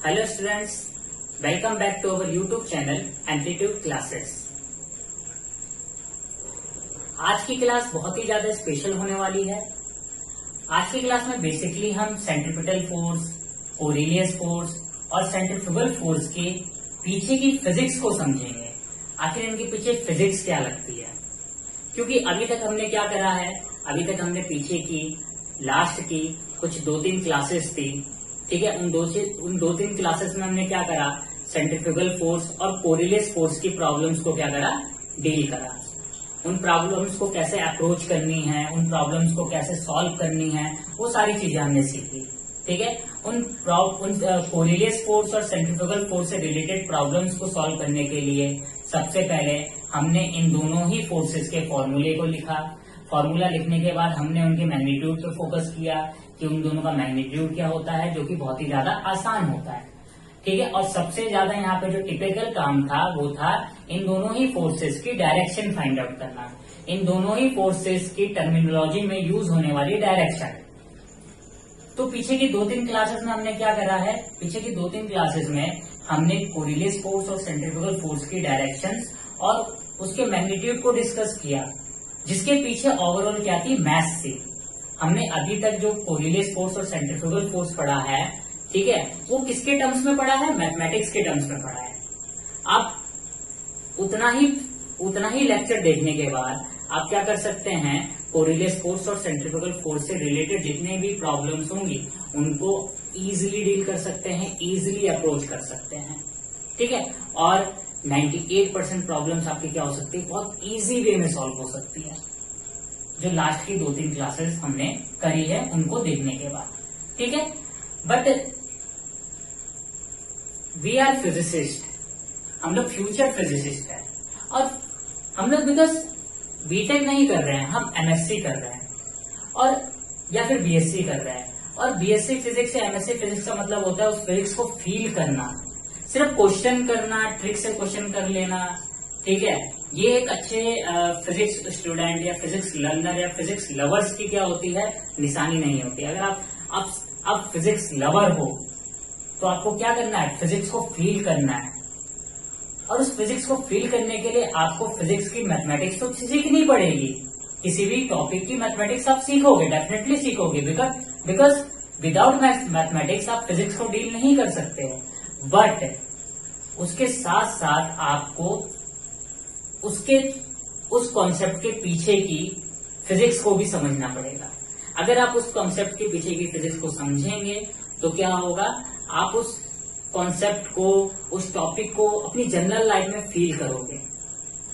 Hello students, welcome back to our YouTube channel amplitude classes. आज की class बहुत ही ज्यादा स्पेशल होने वाली है। आज की क्लास में बेसिकली हम सेंट्रीपिटल फोर्स, कोरिलियस फोर्स और सेंट्रीफ्यूगल फोर्स के पीछे की फिजिक्स को समझेंगे। आखिर इनके पीछे फिजिक्स क्या लगती है, क्योंकि अभी तक हमने क्या करा है, अभी तक हमने पीछे की लास्ट की कुछ 2-3 क्लासेस थी, ठीक है। उन दो तीन क्लासेस में हमने क्या करा, सेंट्रीफ्यूगल फोर्स और कोरिलियस फोर्स की प्रॉब्लम्स को क्या करा, डील करा। उन प्रॉब्लम्स को कैसे अप्रोच करनी है, उन प्रॉब्लम्स को कैसे सॉल्व करनी है, वो सारी चीजें हमने सीखी, ठीक है। उन कोरिलियस फोर्स और सेंट्रीफ्यूगल फोर्स से रिलेटेड प्रॉब्लम्स को सॉल्व करने के लिए सबसे पहले हमने इन दोनों ही फोर्सेस के फॉर्मूले को लिखा। फॉर्मूला लिखने के बाद हमने उनके मैग्नीट्यूड पे फोकस किया कि उन दोनों का मैग्नीट्यूड क्या होता है, जो कि बहुत ही ज्यादा आसान होता है, ठीक है। और सबसे ज्यादा यहाँ पे जो टिपिकल काम था वो था इन दोनों ही फोर्सेस की डायरेक्शन फाइंड आउट करना, इन दोनों ही फोर्सेस की टर्मिनोलॉजी में यूज होने वाली डायरेक्शन। तो पीछे की 2-3 क्लासेस में हमने क्या करा है, पीछे की 2-3 क्लासेस में हमने कोरिलियस फोर्स और सेंट्रीफ्यूगल फोर्स की डायरेक्शंस और उसके मैग्नीट्यूड को डिस्कस किया, जिसके पीछे ओवरऑल क्या थी, मैथ्स थी। हमने अभी तक जो कोरिलियस फोर्स और सेंट्रीफ्यूगल फोर्स पढ़ा है, ठीक है, वो किसके टर्म्स में पढ़ा है, मैथमेटिक्स के टर्म्स में पढ़ा है। आप उतना ही लेक्चर देखने के बाद आप क्या कर सकते हैं, कोरिलियस फोर्स और सेंट्रीफ्यूगल फोर्स से रिलेटेड जितने भी प्रॉब्लम्स होंगी उनको इजीली डील कर सकते हैं, इजीली अप्रोच कर सकते हैं, ठीक है। और 98% प्रॉब्लम्स आपकी क्या हो सकती है, बहुत इजी वे में सॉल्व हो सकती है, जो लास्ट की 2-3 क्लासेस हमने करी है उनको देखने के बाद, ठीक है। बट वी आर फिजिसिस्ट, हम लोग फ्यूचर फिजिसिस्ट है, और हम लोग बिकॉज बीटेक नहीं कर रहे हैं, हम एमएससी कर रहे हैं और या फिर बीएससी कर रहे हैं। और बीएससी फिजिक्स या एमएससी फिजिक्स का मतलब होता है उस फिजिक्स को फील करना, सिर्फ क्वेश्चन करना, ट्रिक से क्वेश्चन कर लेना, ठीक है। ये एक अच्छे फिजिक्स स्टूडेंट या फिजिक्स लर्नर या फिजिक्स लवर्स की क्या होती है, निशानी नहीं होती। अगर आप फिजिक्स लवर हो तो आपको क्या करना है, फिजिक्स को फील करना है। और उस फिजिक्स को फील करने के लिए आपको फिजिक्स की मैथमेटिक्स तो सीखनी पड़ेगी। किसी भी टॉपिक की मैथमेटिक्स आप सीखोगे, डेफिनेटली सीखोगे, बिकॉज विदाउट मैथमेटिक्स आप फिजिक्स को डील नहीं कर सकते हो। बट उसके साथ साथ आपको उस कॉन्सेप्ट के पीछे की फिजिक्स को भी समझना पड़ेगा। अगर आप उस कॉन्सेप्ट के पीछे की फिजिक्स को समझेंगे तो क्या होगा, आप उस कॉन्सेप्ट को, उस टॉपिक को अपनी जनरल लाइफ में फील करोगे,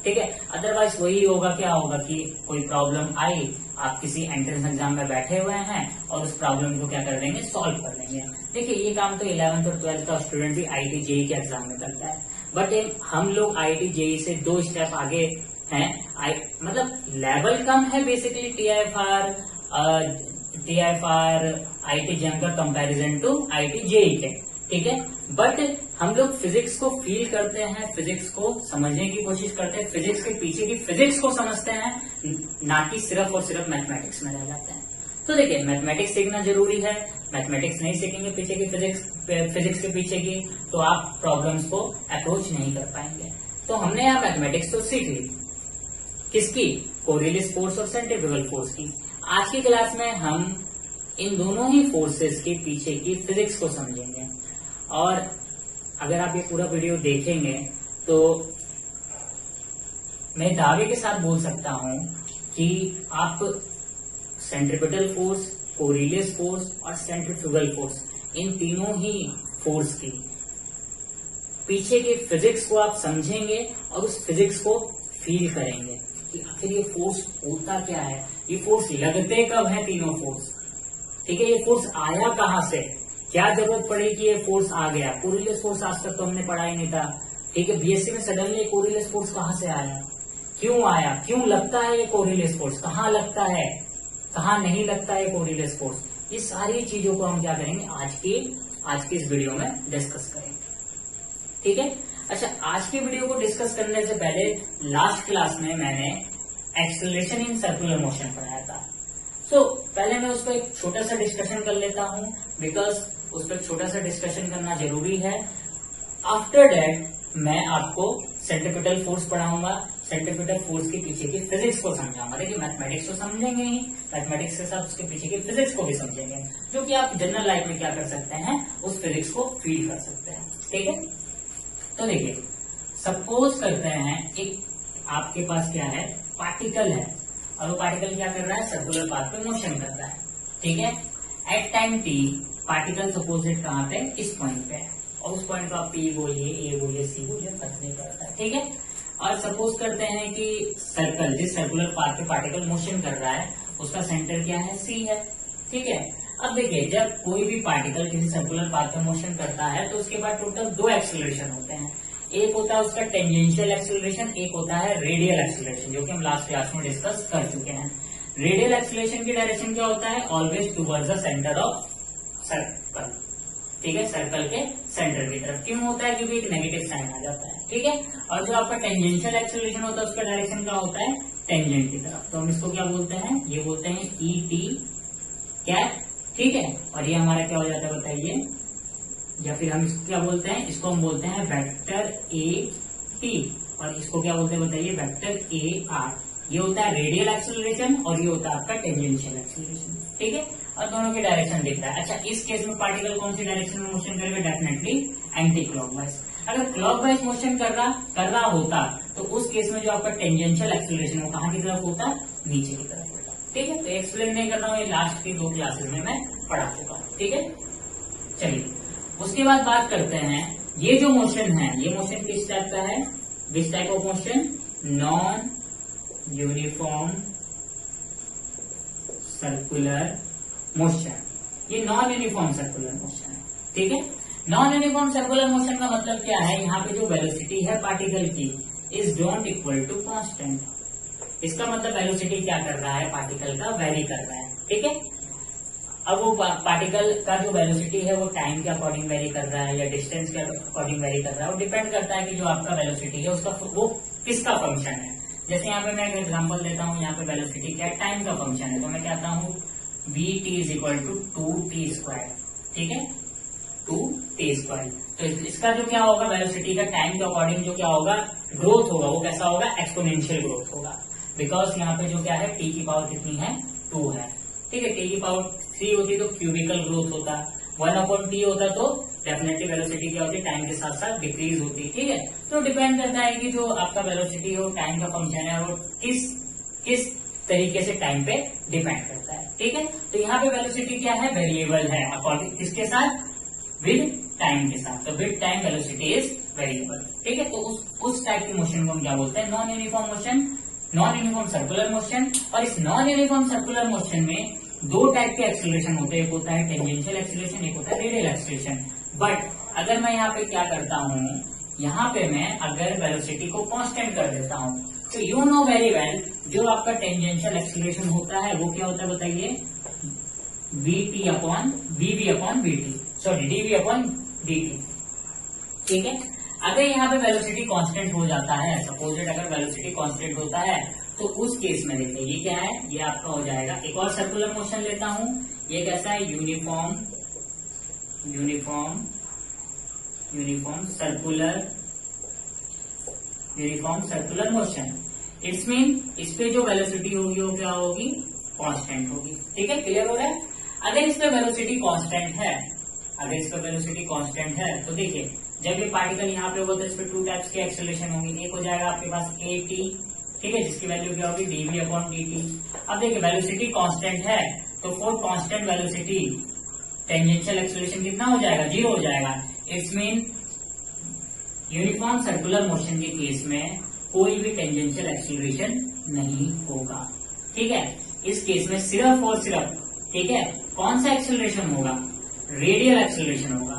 ठीक है। अदरवाइज वही होगा, क्या होगा कि कोई प्रॉब्लम आई, आप किसी एंट्रेंस एग्जाम में बैठे हुए हैं और उस प्रॉब्लम को क्या कर देंगे, सॉल्व कर लेंगे। देखिए ये काम तो 11th और 12th का स्टूडेंट भी आईआईटी जेईई के एग्जाम में करता है, बट हम लोग आईआईटी जेईई से 2 स्टेप आगे हैं। मतलब लेवल कम है बेसिकली टीआईएफआर आईआईटी जेईई का कंपैरिजन टू आईआईटी जेईई के, ठीक है। बट हम लोग फिजिक्स को फील करते हैं, फिजिक्स को समझने की कोशिश करते हैं, फिजिक्स के पीछे की फिजिक्स को समझते हैं, ना कि सिर्फ और सिर्फ मैथमेटिक्स में रह जाते हैं। तो देखिए मैथमेटिक्स सीखना जरूरी है, मैथमेटिक्स नहीं सीखेंगे पीछे की फिजिक्स के पीछे की, तो आप प्रॉब्लम्स को अप्रोच नहीं कर पाएंगे। तो हमने यहाँ मैथमेटिक्स तो सीख ली, किसकी, कोरिलियस फोर्स और सेंट्रीफ्यूगल फोर्स की। आज की क्लास में हम इन दोनों ही फोर्सेस के पीछे की फिजिक्स को समझेंगे। और अगर आप ये पूरा वीडियो देखेंगे तो मैं दावे के साथ बोल सकता हूं कि आप सेंट्रीपिटल फोर्स, कोरिलियस फोर्स और सेंट्रीफ्यूगल फोर्स, इन तीनों ही फोर्स की पीछे की फिजिक्स को आप समझेंगे और उस फिजिक्स को फील करेंगे कि आखिर ये फोर्स होता क्या है, ये फोर्स लगते कब है, तीनों फोर्स, ठीक है। ये फोर्स आया कहां से, क्या जरूरत पड़ी कि ये फोर्स आ गया। कोरिलियस फोर्स आज तक तो हमने पढ़ा ही नहीं था, ठीक है। बीएससी में सडनली कोरिलियस फोर्स कहां से आया, क्यों आया, क्यों लगता है ये कोरिलियस फोर्स, कहाँ लगता है, कहाँ नहीं लगता है कोरिलियस फोर्स, ये सारी चीजों को हम क्या करेंगे, आज की इस वीडियो में डिस्कस करेंगे, ठीक है। अच्छा, आज की वीडियो को डिस्कस करने से पहले लास्ट क्लास में मैंने एक्सेलरेशन इन सर्कुलर मोशन पढ़ाया था। पहले मैं उसको एक छोटा सा डिस्कशन कर लेता हूं, बिकॉज उस पर छोटा सा डिस्कशन करना जरूरी है। आफ्टर दैट मैं आपको सेंट्रीपिटल फोर्स पढ़ाऊंगा, सेंट्रीपिटल फोर्स के पीछे की फिजिक्स को समझाऊंगा। देखिए मैथमेटिक्स तो समझेंगे ही, मैथमेटिक्स के साथ उसके पीछे की फिजिक्स को भी समझेंगे, जो कि आप जनरल लाइफ में क्या कर सकते हैं, उस फिजिक्स को फील कर सकते हैं। ठीक है, तो देखिए सपोज करते हैं एक आपके पास क्या है, पार्टिकल है, और वो पार्टिकल क्या कर रहा है, सर्कुलर पाथ पे मोशन कर रहा है। ठीक है, एट टाइम टी पार्टिकल सपोजिट कहाँ पे, इस पॉइंट पे है, और उस पॉइंट को आप पी बोलिए, ए बोलिए, सी बोलिए, फर्क नहीं पड़ता है। ठीक है, और सपोज करते हैं कि सर्कल, जिस सर्कुलर पाथ पे पार्टिकल मोशन कर रहा है उसका सेंटर क्या है, सी है। ठीक है, अब देखिए जब कोई भी पार्टिकल किसी सर्कुलर पाथ पे मोशन करता है तो उसके बाद टोटल 2 एक्सेलरेशन होते हैं। एक होता है उसका टेंजेंशियल एक्सेलरेशन, एक होता है रेडियल एक्सेलरेशन, जो कि हम लास्ट क्लास में डिस्कस कर चुके हैं। रेडियल एक्सेलरेशन की डायरेक्शन क्या होता है, always towards the centre of circle. ठीक है, सर्कल के सेंटर की तरफ। क्यों होता है, क्योंकि एक नेगेटिव साइन आ जाता है। ठीक है, और जो आपका टेंजेंशियल एक्सेलरेशन होता है उसका डायरेक्शन क्या होता है, टेंजेंट की तरफ। तो हम इसको क्या बोलते हैं, ये बोलते हैं ई टी कैप। ठीक है, और ये हमारा क्या हो जाता है बताइए, या फिर हम इसको क्या बोलते हैं, इसको हम बोलते हैं वेक्टर ए टी, और इसको क्या बोलते हैं बताइए, वेक्टर ए आर। ये होता है रेडियल एक्सेलरेशन और ये होता है आपका टेंजेंशियल एक्सेलरेशन। ठीक है, और दोनों की डायरेक्शन दिख रहा है। अच्छा, इस केस में पार्टिकल कौन सी डायरेक्शन में मोशन करेगा, डेफिनेटली एंटी क्लॉकवाइज। अगर क्लॉकवाइज मोशन कर रहा होता तो उस केस में जो आपका टेंजेंशियल एक्सेलरेशन वो कहाँ की तरफ होता, नीचे की तरफ होता। ठीक है, तो एक्सप्लेन नहीं कर रहा हूँ, ये लास्ट की 2 क्लासेस में मैं पढ़ा चुका हूँ। ठीक है, चलिए उसके बाद बात करते हैं, ये जो मोशन है ये मोशन किस टाइप का है, which type of motion, non uniform circular motion. ये नॉन यूनिफॉर्म सर्कुलर मोशन है। ठीक है, नॉन यूनिफॉर्म सर्कुलर मोशन का मतलब क्या है, यहाँ पे जो वेलोसिटी है पार्टिकल की is don't equal to constant. इसका मतलब वेलोसिटी क्या कर रहा है, पार्टिकल का वेरी कर रहा है। ठीक है, अब वो पार्टिकल का जो वेलोसिटी है वो टाइम के अकॉर्डिंग वेरी कर रहा है या डिस्टेंस के अकॉर्डिंग वेरी कर रहा है, वो डिपेंड करता है कि जो आपका वेलोसिटी है उसका वो किसका फंक्शन है। जैसे यहाँ पे मैं एक एग्जांपल देता हूँ, यहाँ पे वेलोसिटी क्या है, टाइम का फंक्शन है, तो मैं कहता हूँ V T is equal to 2t square. ठीक है, 2t स्क्वायर। तो इसका जो क्या होगा, वेलोसिटी का टाइम के अकॉर्डिंग जो क्या होगा, ग्रोथ होगा, वो कैसा होगा, एक्सपोनेंशियल ग्रोथ होगा। बिकॉज यहाँ पे जो क्या है, टी की पावर कितनी है, 2 है। ठीक है, टी की पावर 3 होती तो क्यूबिकल ग्रोथ होता, 1/t होता तो डेफिनेटली वेलोसिटी क्या होती, टाइम के साथ साथ डिक्रीज होती। ठीक है, तो डिपेंड करता है कि जो आपका वेलोसिटी हो टाइम का फंक्शन है और किस तरीके से टाइम पे डिपेंड करता है। ठीक है, तो यहाँ पे वेलोसिटी क्या है, वेरिएबल है, अकॉर्डिंग किसके साथ, विद टाइम के साथ। तो with time velocity is variable. ठीक है, तो उस टाइप की मोशन को हम क्या बोलते हैं, non uniform motion, non uniform circular motion. और इस नॉन यूनिफॉर्म सर्कुलर मोशन में 2 टाइप के एक्सेलरेशन होते हैं, एक होता है टेंजेंशियल एक्सेलरेशन, एक होता है रेडियल एक्सेलरेशन। बट अगर मैं यहाँ पे क्या करता हूँ, यहाँ पे मैं अगर वेलोसिटी को कांस्टेंट कर देता हूँ, तो यू नो वेरी वेल जो आपका टेंजेंशियल एक्सेलरेशन होता है वो क्या होता है बताइए, V upon V T, sorry DV upon D T. ठीक है, अगर यहाँ पे वेलोसिटी कांस्टेंट हो जाता है, सपोजेड अगर वेलोसिटी कांस्टेंट होता है, तो उस केस में देखिए ये क्या है, ये आपका हो जाएगा, एक और सर्कुलर मोशन लेता हूं, ये कैसा है, uniform circular motion. It's mean इस पे जो वेलोसिटी होगी वो क्या होगी, कांस्टेंट होगी। ठीक है, क्लियर हो रहा है। अगर इस पे वेलोसिटी कांस्टेंट है, तो देखिए जब ये पार्टिकल यहाँ पे होगा तो इस पे 2 टाइप्स के एक्सेलरेशन होंगे। एक हो जाएगा आपके पास ए टी, ठीक है, जिसकी वैल्यू क्या होगी, डीवी अपॉन डी टी। अब देखिए वेलोसिटी कांस्टेंट है, तो for constant velocity tangential acceleration कितना हो जाएगा, 0 हो जाएगा। It's mean uniform circular motion के केस में कोई भी टेंजेंशियल एक्सेलरेशन नहीं होगा। ठीक है, इस केस में सिर्फ और सिर्फ, ठीक है, कौन सा एक्सेलरेशन होगा, रेडियल एक्सेलरेशन होगा।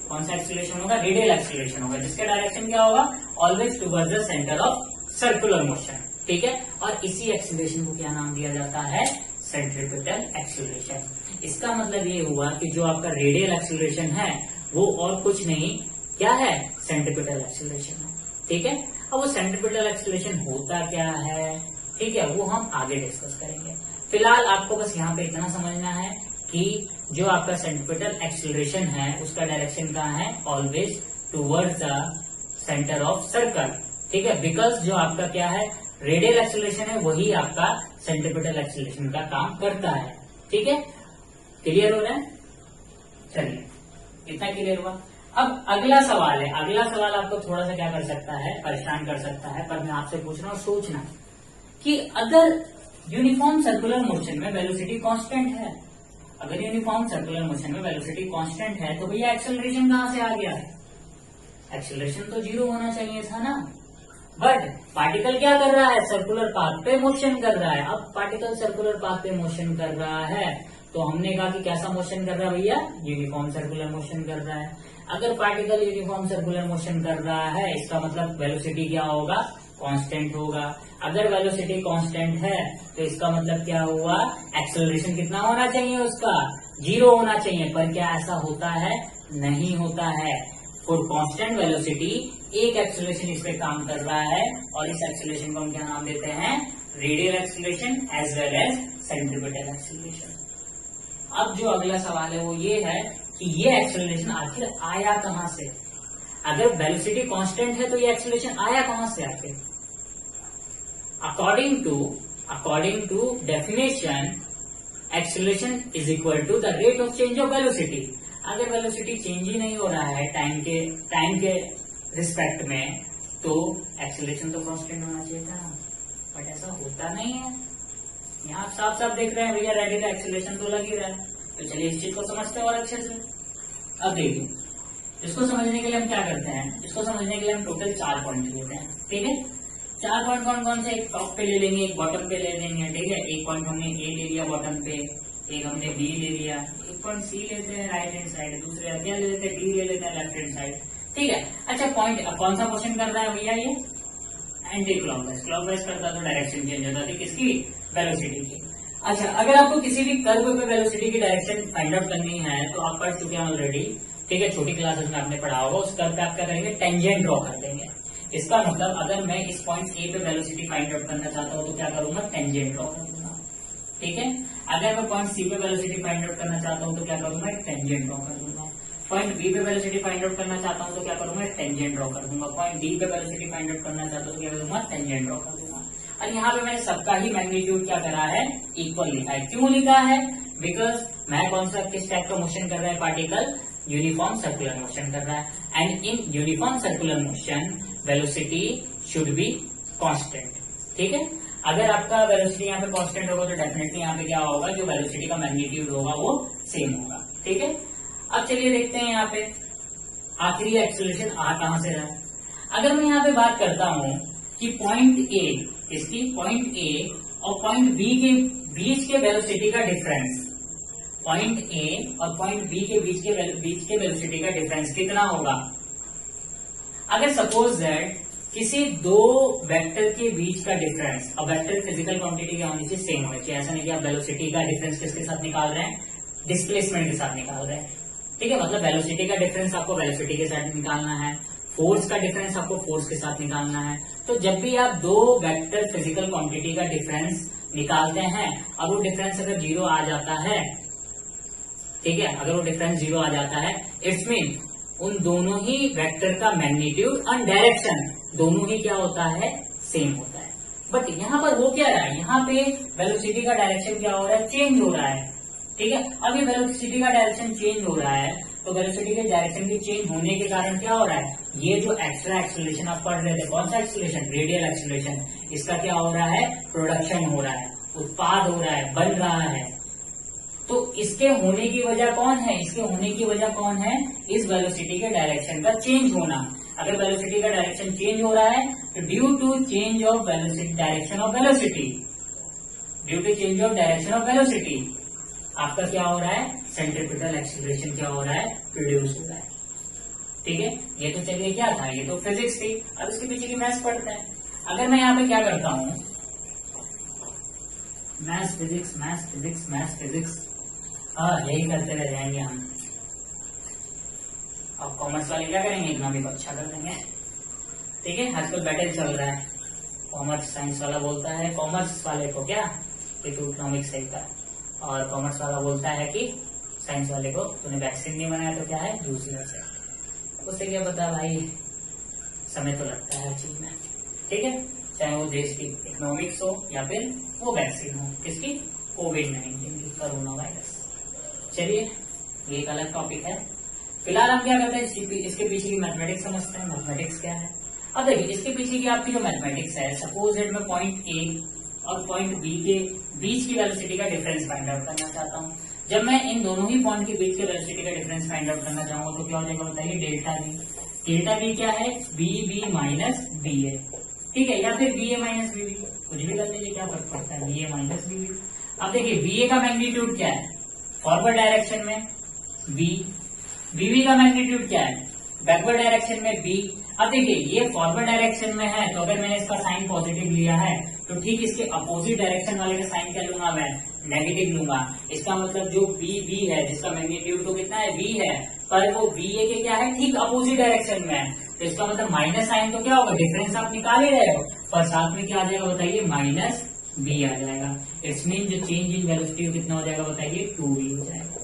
कौन सा एक्सेलरेशन होगा, रेडियल एक्सेलरेशन होगा, जिसका डायरेक्शन क्या होगा, always towards the centre of circular motion. ठीक है, और इसी एक्सेलरेशन को क्या नाम दिया जाता है, सेंट्रीपिटल एक्सेलरेशन। इसका मतलब ये हुआ कि जो आपका रेडियल एक्सेलरेशन है वो और कुछ नहीं, क्या है, सेंट्रीपिटल एक्सेलरेशन है। ठीक है, अब वो सेंट्रीपिटल एक्सेलरेशन होता क्या है, ठीक है, वो हम आगे डिस्कस करेंगे। फिलहाल आपको बस यहाँ पे इतना समझना है कि जो आपका सेंट्रिपिटल एक्सीलरेशन है उसका डायरेक्शन कहाँ है, always towards the centre of circle. ठीक है, बिकॉज जो आपका क्या है, रेडियल एक्सीलरेशन है वही आपका सेंट्रिपिटल एक्सीलरेशन का काम करता है। ठीक है, क्लियर हो रहा है? चलिए इतना क्लियर हुआ। अब अगला सवाल है, अगला सवाल आपको थोड़ा सा क्या कर सकता है, परेशान कर सकता है, पर मैं आपसे पूछ रहा हूँ सोचना कि अगर यूनिफॉर्म सर्कुलर मोशन में वेलोसिटी कांस्टेंट है, अगर यूनिफॉर्म सर्कुलर मोशन में वेलोसिटी कांस्टेंट है तो भैया एक्सेलरेशन कहां से आ गया है, एक्सेलरेशन तो 0 होना चाहिए था ना। बट पार्टिकल क्या कर रहा है, सर्कुलर पाथ पे मोशन कर रहा है। अब पार्टिकल सर्कुलर पाथ पे मोशन कर रहा है तो हमने कहा कि कैसा मोशन कर रहा है भैया, यूनिफॉर्म सर्कुलर मोशन कर रहा है। अगर पार्टिकल यूनिफॉर्म सर्कुलर मोशन कर रहा है इसका मतलब वेलोसिटी क्या होगा, कांस्टेंट होगा। अगर वेलोसिटी कांस्टेंट है तो इसका मतलब क्या हुआ, एक्सेलरेशन कितना होना चाहिए, उसका 0 होना चाहिए। पर क्या ऐसा होता है, नहीं होता है। फॉर कांस्टेंट वेलोसिटी एक एक्सेलरेशन इस पे काम कर रहा है और इस एक्सेलरेशन को हम क्या नाम देते हैं, radial acceleration as well as centripetal acceleration. अब जो अगला सवाल है वो ये है कि ये एक्सेलरेशन आखिर आया कहां से। अगर वेलोसिटी कांस्टेंट है तो ये एक्सेलरेशन आया कहां से आखिर। According to definition acceleration is equal to the rate of change of velocity. अगर वेलोसिटी चेंज ही नहीं हो रहा है टाइम के रिस्पेक्ट में तो एक्सेलरेशन तो कांस्टेंट होना चाहिए था, बट ऐसा होता नहीं है। यहाँ आप साफ साफ देख रहे हैं भैया रेडियल एक्सेलरेशन तो लग ही रहा है। तो चलिए इस चीज को समझते हैं और अच्छे से। अब देखिए इसको समझने के लिए हम क्या करते हैं, इसको समझने के लिए हम टोटल 4 पॉइंट लेते हैं। ठीक है, 4 पॉइंट कौन कौन से, एक टॉप पे ले लेंगे, एक बॉटम पे ले लेंगे। ठीक है, एक पॉइंट हमने ए ले लिया बॉटम पे, एक हमने बी ले लिया, एक पॉइंट सी लेते हैं राइट हैंड साइड, दूसरे क्या ले लेते हैं, डी ले लेते हैं लेफ्ट हैंड साइड। ठीक है, अच्छा पॉइंट कौन सा मोशन कर रहा है भैया, ये एंटी क्लॉकवाइज, क्लॉकवाइज करता तो डायरेक्शन चेंज होता थी किसकी, वेलोसिटी की। अच्छा, अगर आपको किसी भी कर्व पे वेलोसिटी की डायरेक्शन फाइंड आउट करनी है तो आप पढ़ चुके हैं ऑलरेडी। ठीक है, छोटी क्लासेस में आपने पढ़ा होगा। उस कर्व पे आप क्या करेंगे, टेंजेंट ड्रॉ कर देंगे। इसका मतलब अगर मैं इस पॉइंट ए पे वेलोसिटी फाइंड आउट करना चाहता हूँ तो क्या करूंगा, टेंजेंट ड्रॉ कर दूंगा। ठीक है, अगर मैं पॉइंट सी पे वेलोसिटी फाइंड आउट करना चाहता हूँ तो क्या करूंगा, टेंजेंट ड्रॉ कर दूंगा। पॉइंट बी पे वेलोसिटी फाइंड आउट करना चाहता हूँ तो क्या करूंगा, टेंजेंट ड्रॉ कर दूंगा। पॉइंट डी पे वेलोसिटी फाइंड आउट करना चाहता हूँ तो क्या करूंगा, टेंजेंट ड्रॉ कर दूंगा। और यहाँ पे मैंने सबका ही मैग्नीट्यूड क्या करा है, इक्वल लिखा है। क्यों लिखा है, बिकॉज मैं कौन सा किस टाइप का मोशन कर रहा है, पार्टिकल यूनिफॉर्म सर्कुलर मोशन कर रहा है। And in uniform circular motion velocity should be constant. ठीक है, अगर आपका वेलोसिटी यहाँ पे कांस्टेंट होगा तो डेफिनेटली यहाँ पे क्या होगा, जो वेलोसिटी का मैग्नीट्यूड होगा वो सेम होगा। ठीक है, अब चलिए देखते हैं यहाँ पे आखिरी एक्सेलरेशन आ कहां से रहा है। अगर मैं यहाँ पे बात करता हूँ कि पॉइंट ए, इसकी पॉइंट ए और पॉइंट बी के बीच के वेलोसिटी का डिफरेंस, पॉइंट ए और पॉइंट बी के बीच के वेलोसिटी का डिफरेंस कितना होगा। अगर सपोज दैट किसी दो वेक्टर के बीच का डिफरेंस, और वेक्टर फिजिकल क्वांटिटी क्या होनी चाहिए, सेम होनी चाहिए। ऐसा नहीं कि आप वेलोसिटी का डिफरेंस किसके साथ निकाल रहे हैं, डिस्प्लेसमेंट के साथ निकाल रहे हैं। ठीक है, मतलब वेलोसिटी का डिफरेंस आपको वेलोसिटी के साथ निकालना है, फोर्स का डिफरेंस आपको फोर्स के साथ निकालना है। तो जब भी आप दो वेक्टर फिजिकल क्वांटिटी का डिफरेंस निकालते हैं, अब वो डिफरेंस अगर 0 आ जाता है, ठीक है, अगर वो डिफरेंस 0 आ जाता है, इट्स मीन उन दोनों ही वेक्टर का मैग्नीट्यूड और डायरेक्शन दोनों ही क्या होता है, सेम होता है। बट यहाँ पर हो क्या रहा है, यहाँ पे वेलोसिटी का डायरेक्शन क्या हो रहा है, चेंज हो रहा है। ठीक है, अब ये वेलोसिटी का डायरेक्शन चेंज हो रहा है तो वेलोसिटी के डायरेक्शन के चेंज होने के कारण क्या हो रहा है, ये जो एक्स्ट्रा एक्सेलरेशन आप पढ़ रहे थे, कौन सा एक्सेलरेशन, रेडियल एक्सेलरेशन, इसका क्या हो रहा है, प्रोडक्शन हो रहा है, उत्पाद हो रहा है, बन रहा है। तो इसके होने की वजह कौन है, इसके होने की वजह कौन है, इस वेलोसिटी के डायरेक्शन का चेंज होना। अगर वेलोसिटी का डायरेक्शन चेंज हो रहा है तो due to change of velocity, direction of velocity, due to change of direction of velocity आपका क्या हो रहा है, सेंट्रिपिटल एक्सीलरेशन क्या हो रहा है, प्रोड्यूस हो रहा है। ठीक है, ये तो चलिए क्या था, ये तो फिजिक्स थी। अब इसके पीछे की मैथ्स पढ़ते हैं। अगर मैं यहाँ पे क्या करता हूँ, maths physics maths physics maths physics, हाँ यही करते रह जाएंगे हम। अब कॉमर्स वाले क्या करेंगे, इकोनॉमी को अच्छा कर देंगे। ठीक है, आजकल बैटल चल रहा है, कॉमर्स साइंस वाला बोलता है कॉमर्स वाले को क्या, कि तू इकोनॉमिक्स सही कर, और कॉमर्स वाला बोलता है कि साइंस वाले को तूने वैक्सीन नहीं बनाया तो क्या है, यूजलेस है। उससे क्या पता भाई, समय तो लगता है हर चीज में, ठीक है, चाहे वो देश की इकोनॉमिक्स हो या फिर वो वैक्सीन हो, किसकी, कोविड-19 की, कोरोना वायरस। चलिए ये एक अलग टॉपिक है। फिलहाल हम क्या करते हैं, इसके पीछे की मैथमेटिक्स समझते हैं। मैथमेटिक्स क्या है, अब देखिए इसके पीछे की आपकी जो मैथमेटिक्स है, सपोज दैट मैं पॉइंट ए और पॉइंट बी के बीच की वेलोसिटी का डिफरेंस फाइंड आउट करना चाहता हूँ। जब मैं इन दोनों ही पॉइंट के बीच के वेलोसिटी का डिफरेंस फाइंड आउट करना चाहूंगा तो क्या हो जाएगा बताइए, डेल्टा बी। डेल्टा बी क्या है, बी बी माइनस बी ए, ठीक है, या फिर बी ए माइनस बी बी, कुछ भी कर लीजिए, क्या फर्क पड़ता है, बी ए माइनस बी बी। अब देखिए बी ए का मैग्नीट्यूड क्या है, फॉरवर्ड डायरेक्शन में बी, बीबी का मैग्नीट्यूड क्या है, बैकवर्ड डायरेक्शन में बी। अब देखिए ये फॉरवर्ड डायरेक्शन में है तो अगर मैंने इसका साइन पॉजिटिव लिया है तो ठीक इसके अपोजिट डायरेक्शन वाले का साइन क्या लूंगा मैं, नेगेटिव लूंगा। इसका मतलब जो बी बी है जिसका मैग्नीट्यूड तो कितना है, बी है, पर वो बी ए के क्या है, ठीक अपोजिट डायरेक्शन में है, तो इसका मतलब माइनस साइन तो क्या होगा, डिफरेंस आप निकाल ही रहे हो, पर साथ में क्या आ जाएगा बताइए, माइनस बी आ जाएगा। इट्स मीन जो चेंज इन वेलोसिटी कितना हो जाएगा बताइए, 2b हो जाएगा।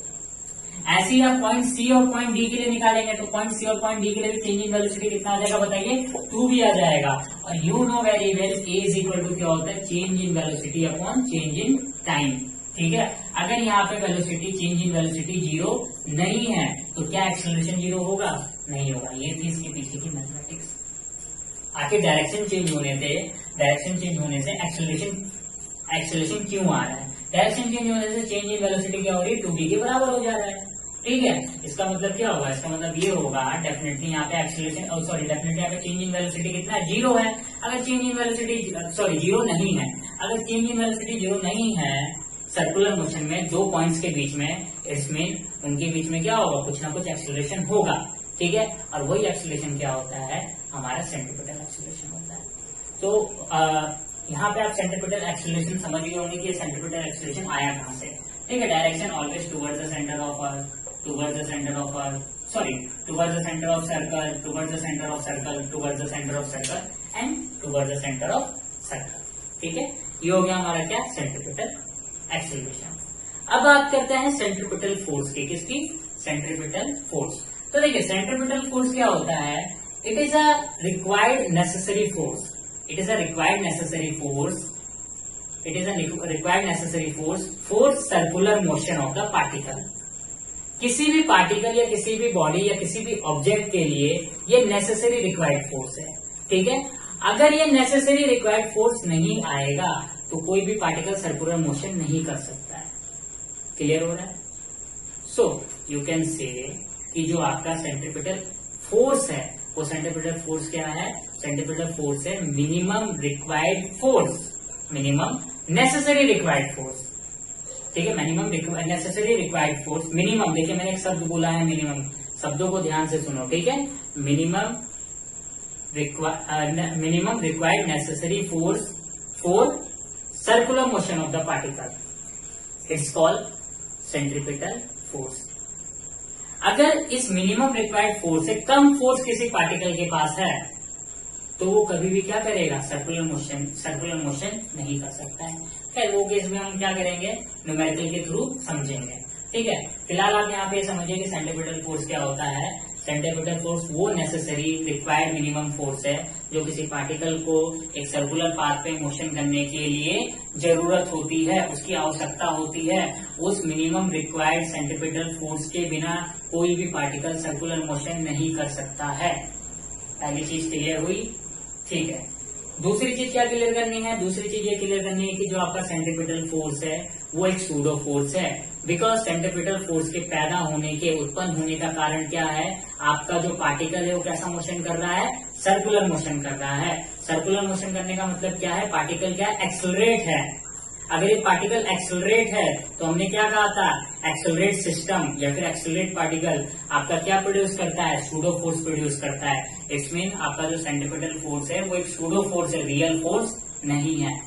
ऐसे ही आप पॉइंट सी और पॉइंट डी के लिए निकालेंगे तो पॉइंट सी और पॉइंट डी के लिए भी चेंज इन वेलोसिटी कितना आ जाएगा बताइए, 2b आ जाएगा। और you know very well A is equal to क्या होता है, change in velocity upon change in time, ठीक है। अगर यहाँ पे वेलोसिटी, चेंज इन वेलोसिटी 0 नहीं है तो क्या एक्सेलरेशन 0 होगा, नहीं होगा। ये थी इसके पीछे की मैथमेटिक्स। आखिर डायरेक्शन चेंज होने से एक्सेलरेशन क्यों आ रहा है, डायरेक्शन चेंज होने से चेंज इन वेलोसिटी क्या हो रही है, 2b के बराबर हो जा रहा है, ठीक है। इसका मतलब क्या होगा, इसका मतलब ये होगा डेफिनेटली यहाँ पे एक्सेलरेशन, डेफिनेटली यहाँ पे चेंज इन वेलोसिटी कितना है, 0 है। अगर चेंज इन वेलोसिटी 0 नहीं है, अगर चेंज इन वेलोसिटी 0 नहीं है सर्कुलर मोशन में दो पॉइंट्स के बीच में, इसमें उनके बीच में क्या होगा, कुछ ना कुछ एक्सेलरेशन होगा, ठीक है। और वही एक्सेलरेशन क्या होता है, हमारा सेंट्रीपिटल एक्सेलरेशन होता है। तो यहाँ पे आप सेंट्रीपिटल एक्सेलरेशन समझ गए होंगे कि ये सेंट्रीपिटल एक्सेलरेशन आया कहाँ से, ठीक है। Direction always towards the centre of earth, towards the center of circle, towards the center of circle, towards the center of circle and towards the center of circle, ठीक है। ये हो गया हमारा क्या, सेंट्रीपिटल एक्सेलरेशन। अब बात करते हैं सेंट्रीपिटल फोर्स की, किसकी, सेंट्रीपिटल फोर्स। तो देखिए सेंट्रीपिटल फोर्स क्या होता है, it is a required necessary force, it is a required necessary force, it is a required necessary force for circular motion of the particle. किसी भी पार्टिकल या किसी भी बॉडी या किसी भी ऑब्जेक्ट के लिए ये नेसेसरी रिक्वायर्ड फोर्स है, ठीक है। अगर ये नेसेसरी रिक्वायर्ड फोर्स नहीं आएगा तो कोई भी पार्टिकल सर्कुलर मोशन नहीं कर सकता है। क्लियर हो रहा है? सो यू कैन से कि जो आपका सेंट्रीपिटल फोर्स है वो सेंट्रीपिटल फोर्स क्या है, सेंट्रीपिटल फोर्स है minimum required force, minimum necessary required force, ठीक है। Minimum necessary required force, minimum, देखिए मैंने एक शब्द बोला है मिनिमम, शब्दों को ध्यान से सुनो, ठीक है। Minimum required necessary force for circular motion of the particle, it's called centripetal force. अगर इस मिनिमम रिक्वायर्ड फोर्स से कम फोर्स किसी पार्टिकल के पास है तो वो कभी भी क्या करेगा, सर्कुलर मोशन नहीं कर सकता है। खैर वो केस में हम क्या करेंगे, न्यूमेरिकल के थ्रू समझेंगे, ठीक है। फिलहाल आप यहाँ पे समझिए कि सेंट्रीपिटल फोर्स क्या होता है। सेंट्रीपिटल फोर्स वो नेसेसरी रिक्वायर्ड मिनिमम फोर्स है जो किसी पार्टिकल को एक सर्कुलर पाथ पे मोशन करने के लिए जरूरत होती है, उसकी आवश्यकता होती है। उस मिनिमम रिक्वायर्ड सेंट्रीपिटल फोर्स के बिना कोई भी पार्टिकल सर्कुलर मोशन नहीं कर सकता है। पहली चीज क्लियर हुई, ठीक है। दूसरी चीज क्या क्लियर करनी है, दूसरी चीज ये क्लियर करनी है कि जो आपका सेंट्रीपिटल फोर्स है वो एक सूडो फोर्स है। बिकॉज सेंट्रीपिटल फोर्स के पैदा होने के, उत्पन्न होने का कारण क्या है, आपका जो पार्टिकल है वो कैसा मोशन कर रहा है, सर्कुलर मोशन कर रहा है। सर्कुलर मोशन करने का मतलब क्या है, पार्टिकल क्या है, एक्सेलरेट है। अगर ये पार्टिकल एक्सेलरेट है तो हमने क्या कहा था, एक्सेलरेट सिस्टम या फिर एक्सेलरेट पार्टिकल आपका क्या प्रोड्यूस करता है, सूडो फोर्स प्रोड्यूस करता है। इट्स मीन आपका जो सेंट्रीपिटल फोर्स है वो एक सूडो फोर्स है, रियल फोर्स नहीं है।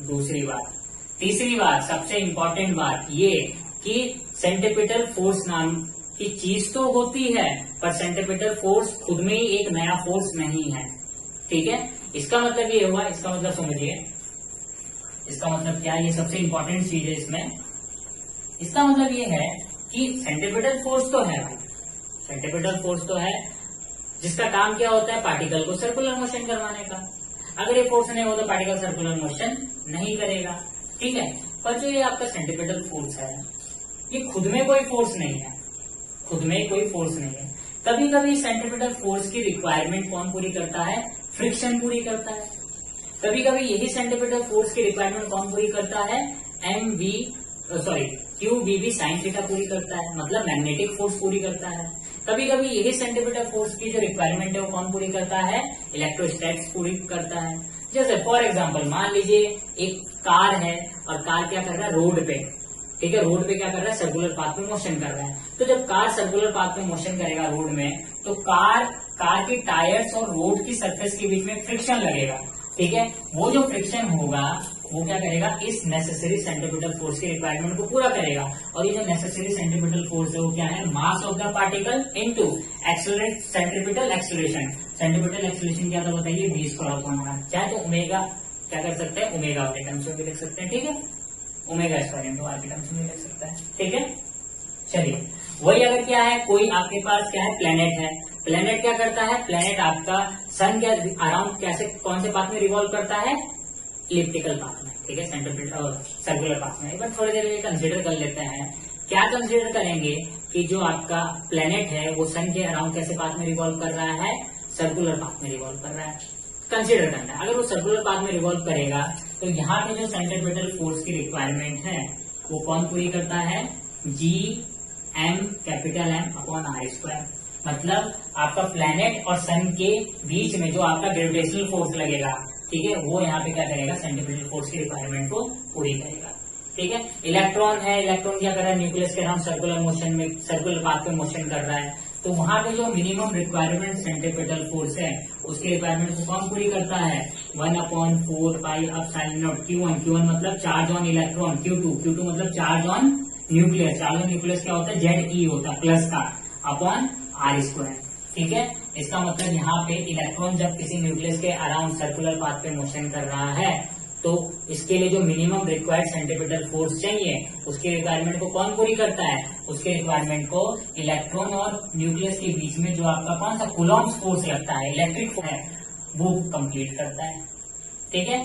दूसरी बात, तीसरी बात, सबसे इंपॉर्टेंट बात ये कि सेंट्रीपिटल फोर्स नाम की चीज तो होती है पर सेंट्रीपिटल फोर्स खुद में ही एक नया फोर्स नहीं है, ठीक है। इसका मतलब ये हुआ, इसका मतलब समझिए, इसका मतलब क्या है, ये सबसे इंपॉर्टेंट चीज है इसमें इसका मतलब ये है कि सेंट्रीपिटल फोर्स तो है भाई, सेंट्रीपिटल फोर्स तो है, जिसका काम क्या होता है, पार्टिकल को सर्कुलर मोशन करवाने का। अगर ये फोर्स नहीं हो तो पार्टिकल सर्कुलर मोशन नहीं करेगा, ठीक है। पर जो ये आपका सेंट्रीपिटल फोर्स है, ये खुद में कोई फोर्स नहीं है, खुद में कोई फोर्स नहीं है। कभी कभी सेंट्रीपिटल फोर्स की रिक्वायरमेंट कौन पूरी करता है, फ्रिक्शन पूरी करता है। कभी कभी यही सेंट्रीपिटल फोर्स की रिक्वायरमेंट कौन पूरी करता है, QVB साइन थीटा पूरी करता है, मतलब मैग्नेटिक फोर्स पूरी करता है। कभी कभी यही सेंट्रीपिटल फोर्स की जो रिक्वायरमेंट है वो कौन पूरी करता है, इलेक्ट्रोस्टैटिक्स पूरी करता है। जैसे फॉर एग्जांपल मान लीजिए एक कार है और कार क्या कर रहा है, रोड पे, ठीक है, रोड पे क्या कर रहा है, सर्कुलर पाथ में मोशन कर रहा है। तो जब कार सर्कुलर पाथ में मोशन करेगा रोड में, तो कार के टायर्स और रोड की सरफेस के बीच में फ्रिक्शन लगेगा, ठीक है। वो जो फ्रिक्शन होगा वो क्या करेगा, इस नेसेसरी सेंट्रीपिटल फोर्स की रिक्वायरमेंट को पूरा करेगा। और ये जो नेसेसरी सेंट्रीपिटल फोर्स है वो क्या है, मास of the particle into centripetal acceleration. Centripetal acceleration क्या था बताइए, v²/r, चाहे तो ओमेगा क्या कर सकते हैं, ओमेगा के टर्म्स में भी लिख सकते हैं, ठीक है, ओमेगा स्क्वायर इंटू आर के टर्म्स में लिख सकता है, ठीक है। चलिए वही अगर क्या है, कोई आपके पास क्या है, प्लेनेट है, प्लेनेट क्या करता है, प्लेनेट आपका सन के अराउंड कैसे कौन से पाथ में रिवॉल्व करता है, इलिप्टिकल पाथ में, ठीक है, सर्कुलर पाथ में। एक बार थोड़ी देर में कंसीडर कर लेते हैं, क्या कंसीडर करेंगे कि जो आपका प्लेनेट है वो सन के अराउंड कैसे पाथ में रिवॉल्व कर रहा है, सर्कुलर पाथ में रिवॉल्व कर रहा है, कंसीडर करना है। अगर वो सर्कुलर पाथ में रिवॉल्व करेगा तो यहाँ पे जो सेंट्रीपिटल फोर्स की रिक्वायरमेंट है वो कौन पूरी करता है, Gm/r²। मतलब आपका प्लेनेट और सन के बीच में जो आपका ग्रेविटेशनल फोर्स लगेगा, ठीक है, वो यहाँ पे क्या करेगा, सेंट्रीपिटल फोर्स की रिक्वायरमेंट को पूरी करेगा, ठीक है। इलेक्ट्रॉन है, इलेक्ट्रॉन क्या कर रहा है, न्यूक्लियस के अराउंड सर्कुलर मोशन में, सर्कुलर पाथ पे मोशन कर रहा है। तो वहां पे जो मिनिमम रिक्वायरमेंट सेंट्रीपिटल फोर्स है उसकी रिक्वायरमेंट को कौन पूरी करता है, 1/4πε0 Q1 मतलब चार्ज ऑन इलेक्ट्रॉन, Q2 मतलब charge on nucleus, charge on nucleus क्या होता है, ZE होता है प्लस का अपॉन r², ठीक है। इसका मतलब यहाँ पे इलेक्ट्रॉन जब किसी न्यूक्लियस के अराउंड सर्कुलर पाथ पे मोशन कर रहा है तो इसके लिए जो मिनिमम रिक्वायर्ड सेंट्रीपिटल फोर्स चाहिए उसकी रिक्वायरमेंट को कौन पूरी करता है, उसके रिक्वायरमेंट को इलेक्ट्रॉन और न्यूक्लियस के बीच में जो आपका कौन सा कूलॉम्स फोर्स लगता है, इलेक्ट्रिक फोर्स है, वो कंप्लीट करता है, ठीक है।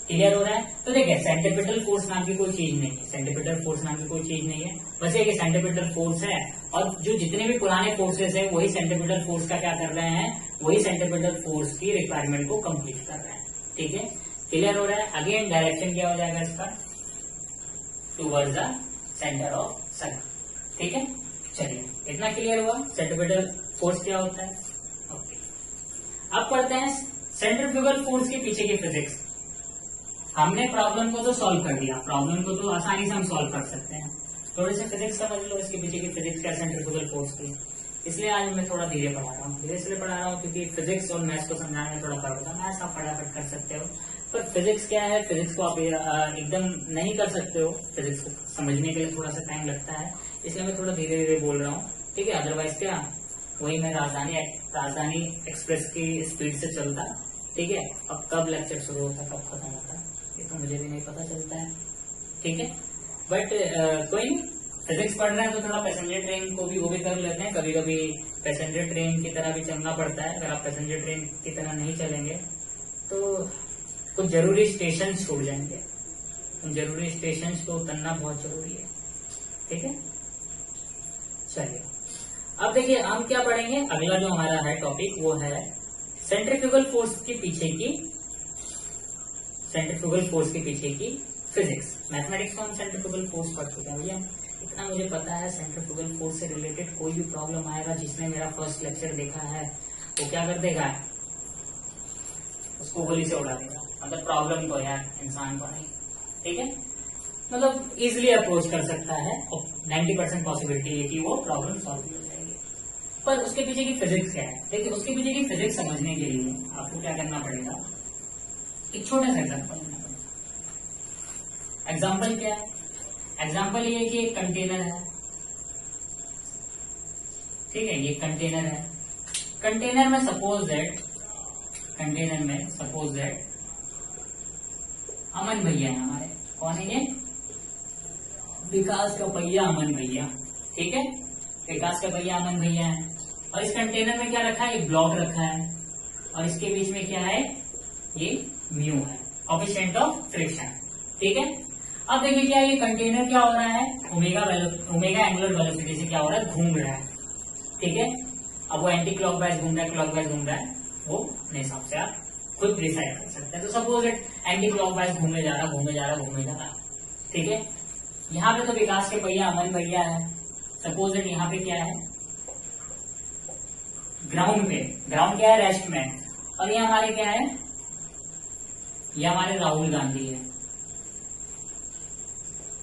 क्लियर हो रहा है। तो देखिए सेंट्रीपिटल फोर्स नाम की कोई चीज नहीं है, सेंट्रीपिटल फोर्स नाम की कोई चीज नहीं है, बस ये कि सेंट्रीपिटल फोर्स है और जो जितने भी पुराने फोर्सेस है वही सेंट्रीपिटल फोर्स का क्या कर रहे हैं, वही सेंट्रीपिटल फोर्स की रिक्वायरमेंट को कंप्लीट कर रहे हैं, ठीक है। क्लियर हो रहा है। अगेन डायरेक्शन क्या हो जाएगा इसका, टूवर्ड्स द सेंटर ऑफ सन, ठीक है। चलिए इतना क्लियर हुआ सेंट्रीपिटल फोर्स क्या होता है। ओके, अब पढ़ते हैं सेंट्रीफ्यूगल फोर्स के पीछे की फिजिक्स। हमने प्रॉब्लम को तो सॉल्व कर दिया, प्रॉब्लम को तो आसानी से हम सॉल्व कर सकते हैं, थोड़ी सी फिजिक्स समझ लो इसके पीछे की फिजिक्स क्या सेंट्रीफ्यूगल फोर्स की। इसलिए आज मैं थोड़ा धीरे पढ़ा रहा हूँ, धीरे इसलिए पढ़ा रहा हूँ क्योंकि फिजिक्स और मैथ्स को समझाने में थोड़ा फर्क होता है। मैथ्स आप फटाफट कर सकते हो पर फिजिक्स क्या है, फिजिक्स को आप एकदम नहीं कर सकते हो, फिजिक्स को समझने के लिए थोड़ा सा टाइम लगता है, इसलिए मैं थोड़ा धीरे धीरे बोल रहा हूँ, ठीक है। अदरवाइज क्या वही मैं राजधानी एक्सप्रेस की स्पीड से चलता, ठीक है। अब कब लेक्चर शुरू होता कब खत्म होता ये तो मुझे भी नहीं पता चलता है, ठीक है। बट कोई नहीं, फिजिक्स पढ़ रहे हैं तो थोड़ा पैसेंजर ट्रेन को भी वो भी कर लेते हैं, कभी कभी पैसेंजर ट्रेन की तरह भी चलना पड़ता है। अगर आप पैसेंजर ट्रेन की तरह नहीं चलेंगे तो कुछ जरूरी स्टेशन छूट जाएंगे, उन जरूरी स्टेशन को उतरना बहुत जरूरी है, ठीक है। चलिए अब देखिए हम क्या पढ़ेंगे, अगला जो हमारा है टॉपिक वो है सेंट्रीफ्यूगल फोर्स के पीछे की फिजिक्स। मैथमेटिक्स में हम सेंट्रीफ्यूगल फोर्स पढ़ चुके हैं भैया, इतना मुझे पता है। सेंट्रीफ्यूगल फोर्स से रिलेटेड कोई भी प्रॉब्लम आएगा, जिसने मेरा फर्स्ट लेक्चर देखा है वो क्या कर देगा, उसको गोली से उड़ा देगा, मतलब प्रॉब्लम को यार इंसान को नहीं, ठीक है। मतलब इजिली अप्रोच कर सकता है और 90% पॉसिबिलिटी है कि वो प्रॉब्लम सॉल्व हो जाएगी। पर उसके पीछे की फिजिक्स क्या है, देखिए उसके पीछे की फिजिक्स समझने के लिए आपको क्या करना पड़ेगा, एक छोटा सा एग्जाम्पल लेना पड़ेगा। एग्जाम्पल क्या है, एग्जाम्पल ये कि एक कंटेनर है, ठीक है, ये कंटेनर है। कंटेनर में सपोज दैट अमन भैया है हमारे, कौन है ये, विकास का पहिया अमन भैया, ठीक है, विकास का पहिया अमन भैया है। और इस कंटेनर में क्या रखा है, एक ब्लॉक रखा है और इसके बीच में क्या है, ये म्यू है, कोएफिशिएंट ऑफ फ्रिक्शन, ठीक है। अब देखिए क्या ये कंटेनर क्या हो रहा है, ओमेगा एंगुलर वेलोसिटी से क्या हो रहा है, घूम रहा है, ठीक है। अब वो एंटी क्लॉकवाइज घूम रहा है, क्लॉकवाइज घूम रहा है, वो अपने हिसाब से आप खुद डिसाइड कर सकते हैं। तो सपोज इट एंटी क्लॉकवाइज घूमे जा रहा, घूमे जा रहा, घूमे जा रहा, ठीक है। यहाँ पे तो विकास के पहिया अमन भैया है। सपोज इट यहाँ पे क्या है, ग्राउंड पे, ग्राउंड क्या है, रेस्ट में, और ये हमारे क्या है, ये हमारे राहुल गांधी है,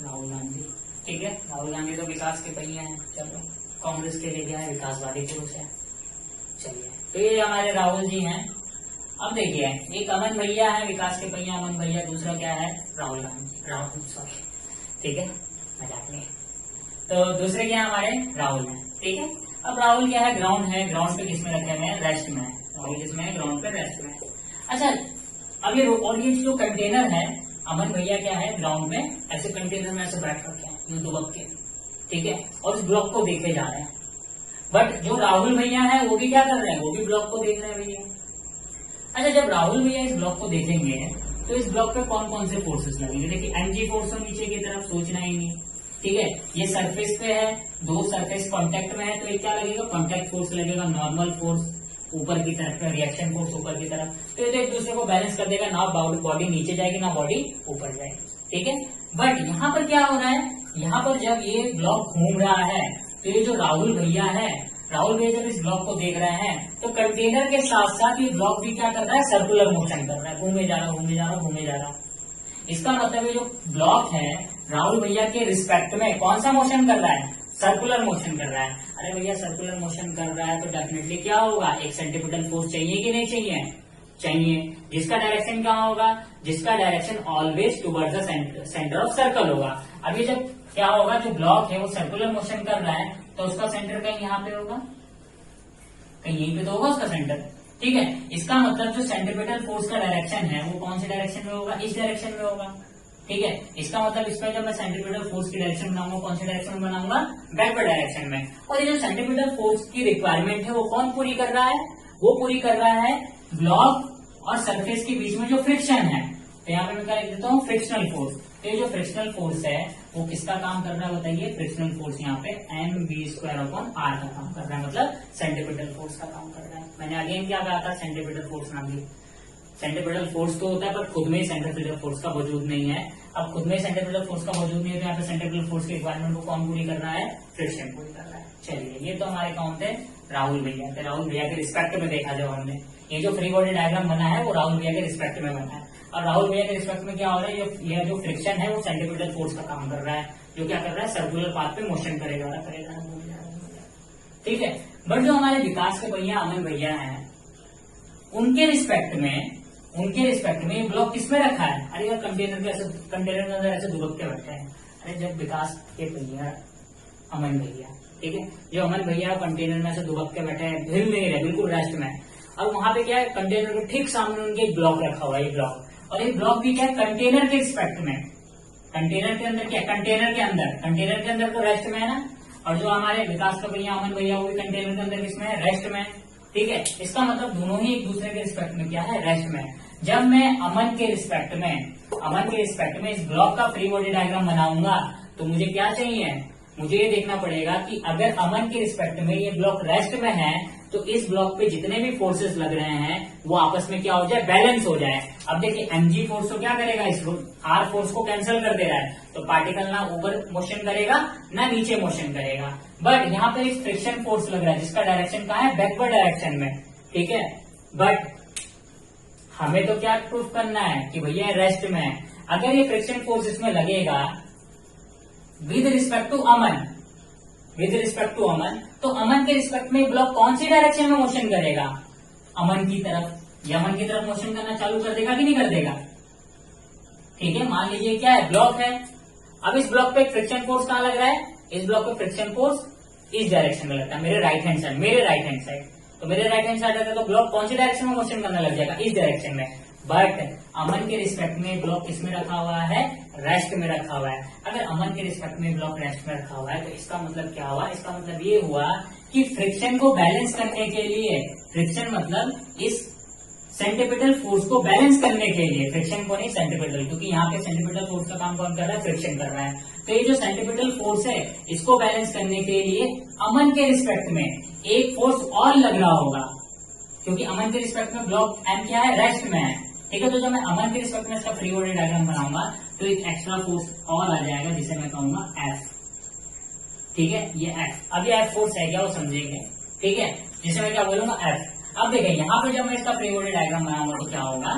राहुल गांधी, ठीक है। राहुल गांधी तो विकास के पहिया है। चलो कांग्रेस के लिए क्या है, विकासवादी पुरुष है। चलिए तो ये हमारे राहुल जी हैं। अब देखिए एक अमन भैया है, विकास के पहिया अमन भैया, दूसरा क्या है, राहुल गांधी, राहुल सॉरी, ठीक है, मजाक नहीं। तो दूसरे क्या है हमारे, राहुल है, ठीक है। अब राहुल क्या है, ग्राउंड है, ग्राउंड पे किसमें रखे हुए हैं, रेस्ट में है, राहुल किसमें है, ग्राउंड पे, रेस्ट में। अच्छा अब ये और ये जो कंटेनर है, अमन भैया क्या है, ग्राउंड में ऐसे कंटेनर में ऐसे बैठ रखे हैं, यूं दुबक के, ठीक है, और इस ब्लॉक को देखे जा रहे हैं। बट जो राहुल भैया है वो भी क्या कर रहे हैं, वो भी ब्लॉक को देख रहे हैं भैया। अच्छा जब राहुल भैया इस ब्लॉक को देखेंगे तो इस ब्लॉक पे कौन कौन से फोर्सेस लगेंगे, देखिए एमजी फोर्स तो नीचे की तरफ सोचना ही नहीं, ठीक है। ये सरफेस पे है, दो सरफेस कांटेक्ट में है, तो ये क्या लगेगा, कांटेक्ट फोर्स लगेगा, नॉर्मल फोर्स ऊपर की तरफ, रिएक्शन फोर्स ऊपर की तरफ, तो ये तो एक दूसरे को बैलेंस कर देगा, ना बॉडी नीचे जाएगी ना बॉडी ऊपर जाएगी, ठीक है। बट यहाँ पर क्या हो रहा है, यहाँ पर जब ये ब्लॉक घूम रहा है तो ये जो राहुल भैया है, राहुल भैया जब इस ब्लॉक को देख रहे हैं तो कंटेनर के साथ साथ ये ब्लॉक भी क्या कर रहा है, सर्कुलर मोशन कर रहा है, घूमे जा रहा, घूमे जा रहा, घूमे जा रहा। इसका मतलब ये जो ब्लॉक है राहुल भैया के रिस्पेक्ट में कौन सा मोशन कर रहा है, सर्कुलर मोशन कर रहा है। अरे भैया सर्कुलर मोशन कर रहा है तो डेफिनेटली क्या होगा, एक सेंट्रीपिटल फोर्स चाहिए कि नहीं चाहिए, चाहिए, जिसका डायरेक्शन कहाँ होगा, जिसका direction always towards the centre of circle होगा। अभी जब क्या होगा, जो ब्लॉक है वो सर्कुलर मोशन कर रहा है तो उसका सेंटर कहीं यहाँ पे होगा, कहीं यहीं पे तो होगा उसका सेंटर, ठीक है। इसका मतलब जो सेंट्रीपिटल फोर्स का डायरेक्शन है वो कौन से डायरेक्शन में होगा, इस डायरेक्शन में होगा, ठीक है। इसका मतलब इसमें जब मैं सेंट्रीपिटल फोर्स की डायरेक्शन बनाऊंगा, कौन से डायरेक्शन में बनाऊंगा, बैकवर्ड डायरेक्शन में। और ये जो सेंट्रीपिटल फोर्स की रिक्वायरमेंट है वो कौन पूरी कर रहा है, वो पूरी कर रहा है ब्लॉक और सरफेस के बीच में जो फ्रिक्शन है। तो यहाँ पे मैं क्या लिख देता हूँ, फ्रिक्शनल फोर्स। तो ये जो फ्रिक्शनल फोर्स है वो किसका काम कर रहा है बताइए, फ्रिक्शनल फोर्स यहाँ पे mv² अपॉन r का काम कर रहा है, मतलब सेंट्रीपिटल फोर्स का काम कर रहा है। मैंने अगेन क्या कहा था, सेंट्रीपिटल फोर्स नाम ली, सेंट्रीपिटल फोर्स तो होता है पर खुद में सेंट्रीपिटल फोर्स का वजूद नहीं है। अब खुद में सेंट्रीपिटल फोर्स का वजूद नहीं है तो यहाँ पे सेंट्रीपिटल फोर्स की रिक्वायरमेंट को कौन पूरी कर रहा है, फ्रिक्शन पूरी कर रहा है। चलिए ये तो हमारे कौन थे, राहुल भैया थे। राहुल भैया के रिस्पेक्ट में देखा जब हमने ये जो फ्री बॉडी डायग्राम बना है वो राहुल भैया के रिस्पेक्ट में बना है। और राहुल भैया के रिस्पेक्ट में क्या हो रहा है, ये जो फ्रिक्शन है वो सेंट्रीपिटल फोर्स का काम कर रहा है, जो क्या कर रहा है, सर्कुलर पाथ पे मोशन करेगा, ठीक है। बट जो हमारे विकास के भैया अमन भैया हैं उनके रिस्पेक्ट में ये ब्लॉक किसमें रखा है, अरे यार कंटेनर के अंदर ऐसे दुबकते बैठे हैं। अरे जब विकास के भैया अमन भैया, ठीक है, जो अमन भैया कंटेनर में ऐसे दुबक के बैठे हैं, हिल नहीं रहे, बिल्कुल रेस्ट में, और वहां पे क्या है, कंटेनर के ठीक सामने उनके एक ब्लॉक रखा हुआ है, ये ब्लॉक, और ये ब्लॉक भी क्या है, कंटेनर के रिस्पेक्ट में, कंटेनर के अंदर क्या, कंटेनर के अंदर तो रेस्ट में है ना। और जो हमारे विकास का भैया अमन भैया वो भी कंटेनर के अंदर किसमें है, रेस्ट में, ठीक है। इसका मतलब दोनों ही एक दूसरे के रिस्पेक्ट में क्या है, रेस्ट में। जब मैं अमन के रिस्पेक्ट में इस ब्लॉक का फ्री बॉडी डायग्राम बनाऊंगा तो मुझे क्या चाहिए, मुझे ये देखना पड़ेगा कि अगर अमन के रिस्पेक्ट में ये ब्लॉक रेस्ट में है तो इस ब्लॉक पे जितने भी फोर्सेस लग रहे हैं वो आपस में क्या हो जाए, बैलेंस हो जाए। अब देखिए mg फोर्स तो क्या करेगा, इस r फोर्स को कैंसिल कर दे रहा है, तो पार्टिकल ना ऊपर मोशन करेगा ना नीचे मोशन करेगा। बट यहाँ पर एक फ्रिक्शन फोर्स लग रहा है जिसका डायरेक्शन कहाँ है, बैकवर्ड डायरेक्शन में, ठीक है। बट हमें तो क्या प्रूफ करना है कि भैया रेस्ट में है। अगर ये फ्रिक्शन फोर्स इसमें लगेगा विद रिस्पेक्ट टू अमन, तो अमन के रिस्पेक्ट में ब्लॉक कौन सी डायरेक्शन में मोशन करेगा, अमन की तरफ। या अमन की तरफ मोशन करना चालू कर देगा कि नहीं कर देगा, ठीक है। मान लीजिए क्या है, ब्लॉक है, अब इस ब्लॉक पे फ्रिक्शन फोर्स कहाँ लग रहा है, इस ब्लॉक पे फ्रिक्शन फोर्स इस डायरेक्शन में लगता है, मेरे राइट हैंड साइड। तो मेरे राइट हैंड साइड है तो ब्लॉक कौन सी डायरेक्शन में मोशन करने लग जाएगा, इस डायरेक्शन में। बट अमन के रिस्पेक्ट में ब्लॉक किसमें रखा हुआ है, रेस्ट में रखा हुआ है। अगर अमन के रिस्पेक्ट में ब्लॉक रेस्ट में रखा हुआ है तो इसका मतलब क्या हुआ, इसका मतलब ये हुआ कि फ्रिक्शन को बैलेंस करने के लिए, फ्रिक्शन मतलब इस सेंट्रीपिटल फोर्स को बैलेंस करने के लिए, फ्रिक्शन को नहीं सेंट्रीपिटल, क्योंकि यहाँ पे सेंट्रीपिटल फोर्स का काम कौन कर रहा है, फ्रिक्शन कर रहा है। तो ये जो सेंट्रीपिटल फोर्स है इसको बैलेंस करने के लिए अमन के रिस्पेक्ट में एक फोर्स और लग रहा होगा, क्योंकि अमन के रिस्पेक्ट में ब्लॉक एम क्या है, रेस्ट में है। ठीक है, तो जब मैं अमन के रिस्पेक्ट में इसका फ्री बॉडी डायग्राम बनाऊंगा तो एक एक्स्ट्रा फोर्स और आ जाएगा जिसे मैं कहूंगा एफ। ठीक है, ये एफ, अब ये एफ फोर्स है क्या वो समझेंगे। ठीक है, जिसे मैं क्या बोलूंगा, एफ। अब देखिए यहाँ पे जब मैं इसका फ्री बॉडी डायग्राम बनाऊंगा तो क्या होगा,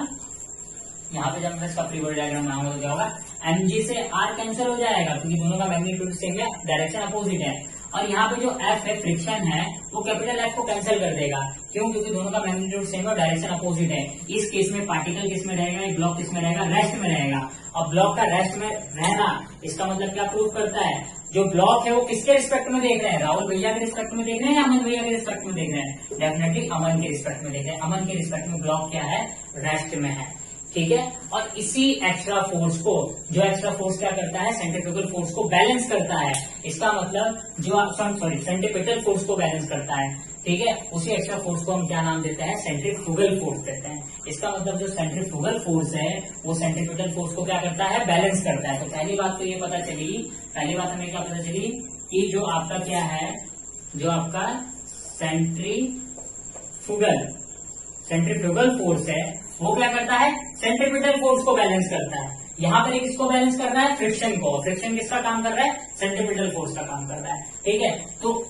यहाँ पे जब मैं इसका फ्री बॉडी डायग्राम बनाऊंगा तो क्या होगा, mg से r कैंसिल हो जाएगा क्योंकि दोनों का मैग्नीट्यूड सेम है, डायरेक्शन अपोजिट है। और यहाँ पे जो f है, फ्रिक्शन है, वो कैपिटल F को कैंसिल कर देगा। क्यों, क्योंकि दोनों का मैग्नीट्यूड सेम है और डायरेक्शन अपोजिट है। इस केस में पार्टिकल किस में रहेगा, ब्लॉक किस में रहेगा, रेस्ट में रहेगा। और ब्लॉक का रेस्ट में रहना इसका मतलब क्या प्रूव करता है, जो ब्लॉक है वो किसके रिस्पेक्ट में देख रहे हैं, राहुल भैया के रिस्पेक्ट में देख रहे हैं या अमन भैया के रिस्पेक्ट में देख रहे हैं, डेफिनेटली अमन के रिस्पेक्ट में देख रहे हैं। अमन के रिस्पेक्ट में ब्लॉक क्या है, रेस्ट में है। ठीक है, और इसी एक्स्ट्रा फोर्स को, जो एक्स्ट्रा फोर्स क्या करता है, सेंट्रीफ्यूगल फोर्स को बैलेंस करता है। इसका मतलब जो सेंट्रीपिटल फोर्स को बैलेंस करता है। ठीक है, उसी एक्स्ट्रा फोर्स को हम क्या नाम देते हैं, सेंट्रीफ्यूगल फोर्स देते हैं। इसका मतलब जो सेंट्रीफ्यूगल फोर्स है वो सेंट्रीपिटल फोर्स को क्या करता है, बैलेंस करता है। तो पहली बात तो ये पता चली, पहली बात हमें क्या पता चली कि जो आपका क्या है, जो आपका सेंट्रीफ्यूगल फोर्स है वो क्या करता है, सेंट्रीपिटल फोर्स को बैलेंस करता है। यहाँ पर किसको बैलेंस कर रहा है, फ्रिक्शन को। फ्रिक्शन किसका काम कर रहा है, सेंट्रीपिटल फोर्स का काम कर रहा है। ठीक है, तो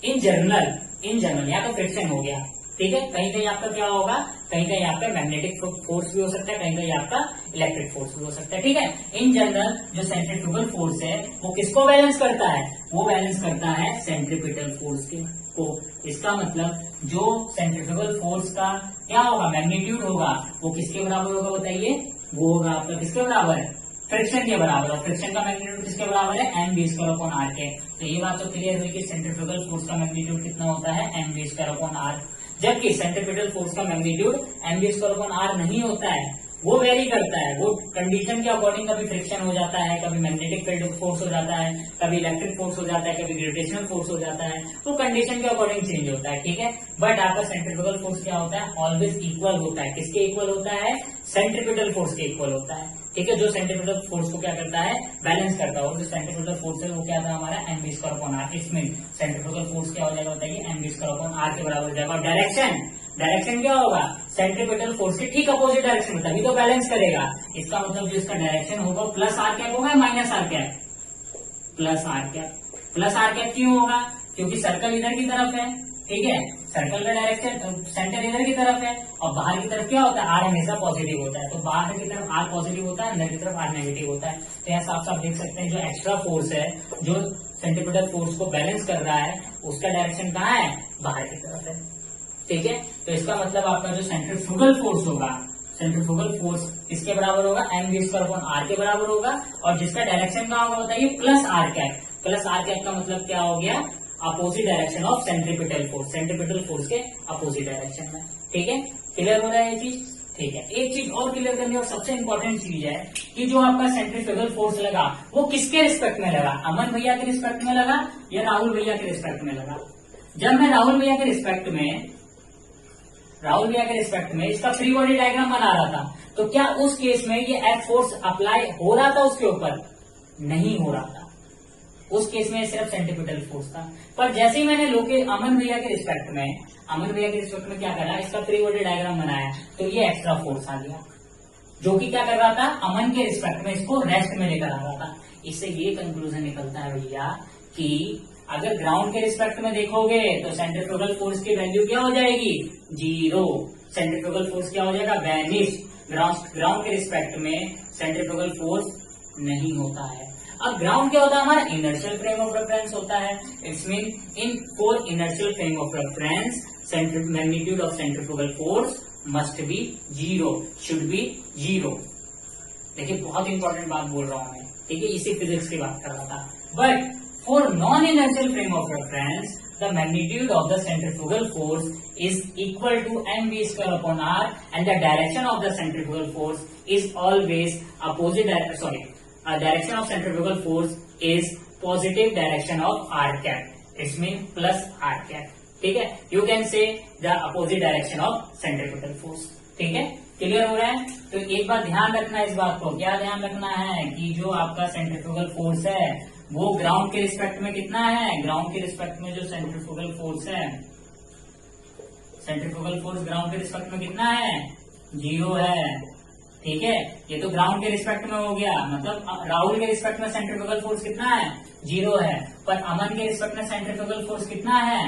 इन जनरल यहाँ पे फ्रिक्शन हो गया। ठीक है, कहीं कहीं आपका क्या होगा, कहीं कहीं आपका मैग्नेटिक फोर्स भी हो सकता है, कहीं कहीं आपका इलेक्ट्रिक फोर्स भी हो सकता है। ठीक है, इन जनरल जो सेंट्रीफ्यूगल फोर्स है वो किसको बैलेंस करता है, वो बैलेंस करता है सेंट्रीपिटल फोर्स को। इसका मतलब जो सेंट्रीफ्यूगल फोर्स का क्या होगा, मैग्नीट्यूड होगा, वो किसके बराबर होगा बताइए, वो होगा आपका किसके बराबर है, फ्रिक्शन के बराबर। और फ्रिक्शन का मैग्नीट्यूड किसके बराबर है, M B square upon R के। तो ये बात तो क्लियर हुई कि सेंट्रीफ्यूगल फोर्स का मैग्नीट्यूड कितना होता है, M B square upon R, जबकि सेंट्रीपिटल फोर्स का magnitude M B square upon R नहीं होता है, वो वेरी करता है। वो कंडीशन के अकॉर्डिंग कभी फ्रिक्शन हो जाता है, कभी मैग्नेटिक फील्ड फोर्स हो जाता है, कभी इलेक्ट्रिक फोर्स हो जाता है, कभी ग्रेविटेशनल फोर्स हो जाता है, तो कंडीशन के अकॉर्डिंग चेंज होता है। ठीक है, बट आपका सेंट्रीफ्यूगल फोर्स क्या होता है, ऑलवेज इक्वल होता है। किसके इक्वल होता है, सेंट्रीपिटल फोर्स के इक्वल होता है। ठीक है, जो सेंट्रीपिटल फोर्स को क्या करता है, बैलेंस करता है। और जो सेंट्रीपिटल फोर्स है वो क्या था हमारा, M B square upon R. इसमें सेंट्रीफ्यूगल फोर्स क्या हो जाएगा बताइए, M B square upon R के बराबर हो जाएगा। और डायरेक्शन क्या होगा, सेंट्रीपिटल फोर्स के ठीक अपोजिट डायरेक्शन में, तभी तो बैलेंस करेगा। इसका मतलब जो इसका डायरेक्शन होगा प्लस आर कैप होगा, minus R cap, plus R cap. Plus R cap क्यों होगा, क्योंकि सर्कल इधर की तरफ है। ठीक है, सर्कल का डायरेक्शन सेंटर इधर की तरफ है और बाहर की तरफ क्या होता है, आर हमेशा पॉजिटिव होता है। तो बाहर की तरफ आर पॉजिटिव होता है, अंदर की तरफ आर नेगेटिव होता है। तो यहाँ साफ साफ देख सकते हैं जो एक्स्ट्रा फोर्स है, जो सेंट्रीपिटल फोर्स को बैलेंस कर रहा है, उसका डायरेक्शन कहाँ है, बाहर की तरफ है। ठीक है, तो इसका मतलब आपका जो सेंट्रीफ्यूगल फोर्स होगा, सेंट्रीफ्यूगल फोर्स इसके बराबर होगा, M B square upon R के बराबर होगा। और जिसका डायरेक्शन कहाँ होगा बताइए, plus R cap. Plus R cap का मतलब क्या हो गया, opposite direction of centripetal force, centripetal force के अपोजिट डायरेक्शन में। ठीक है, क्लियर हो रहा है ये चीज। ठीक है, एक चीज और क्लियर करनी और सबसे इंपॉर्टेंट चीज है कि जो आपका सेंट्रीफ्यूगल फोर्स लगा वो किसके रिस्पेक्ट में लगा, अमन भैया के रिस्पेक्ट में लगा या राहुल भैया के रिस्पेक्ट में लगा। जब मैं राहुल भैया के रिस्पेक्ट में इसका फ्री बॉडी डायग्राम बना रहा था तो क्या उस केस में ये एफ फोर्स अप्लाई हो रहा था उसके ऊपर, नहीं हो रहा था। उस केस में सिर्फ सेंट्रीपिटल फोर्स था। पर जैसे ही मैंने अमन भैया के रिस्पेक्ट में क्या करा, इसका फ्री बॉडी डायग्राम बनाया तो ये एक्स्ट्रा फोर्स आ गया, जो कि क्या कर रहा था, अमन के रिस्पेक्ट में इसको रेस्ट में लेकर आ रहा था। इससे ये कंक्लूजन निकलता है भैया कि अगर ग्राउंड के रिस्पेक्ट में देखोगे तो सेंट्रीफ्यूगल फोर्स की वैल्यू क्या हो जाएगी, 0। सेंट्रीफ्यूगल फोर्स क्या हो जाएगा, वैनिश। ग्राउंड के रिस्पेक्ट में सेंट्रीफ्यूगल फोर्स नहीं होता है। अब ग्राउंड क्या होता है हमारा, इनर्शियल फ्रेम ऑफ रेफरेंस होता है। It's mean in for inertial frame of reference magnitude of centrifugal force must be 0, should be 0। देखिए बहुत इंपॉर्टेंट बात बोल रहा हूं मैं, ठीक है, इसी फिजिक्स की बात कर रहा था। But for non-inertial frame of reference, the magnitude of the centrifugal force is equal to mv square upon r and the direction of the centrifugal force is always direction of centrifugal force is positive direction of r cap. It means plus r cap. ठीक है, you can say the opposite direction of centrifugal force. ठीक है, clear हो रहा है? तो एक बार ध्यान रखना है इस बात को, क्या ध्यान रखना है कि जो आपका सेंट्रीफ्यूगल फोर्स है वो ग्राउंड के रिस्पेक्ट में कितना है, ग्राउंड के रिस्पेक्ट में जो सेंट्रीफ्यूगल फोर्स है, सेंट्रीफ्यूगल फोर्स ग्राउंड के रिस्पेक्ट में कितना है, 0 है. ठीक है, ये तो ग्राउंड के रिस्पेक्ट में हो गया, मतलब राहुल के रिस्पेक्ट में सेंट्रीफ्यूगल फोर्स कितना है, 0 है, पर अमन के रिस्पेक्ट में सेंट्रीफ्यूगल फोर्स कितना है,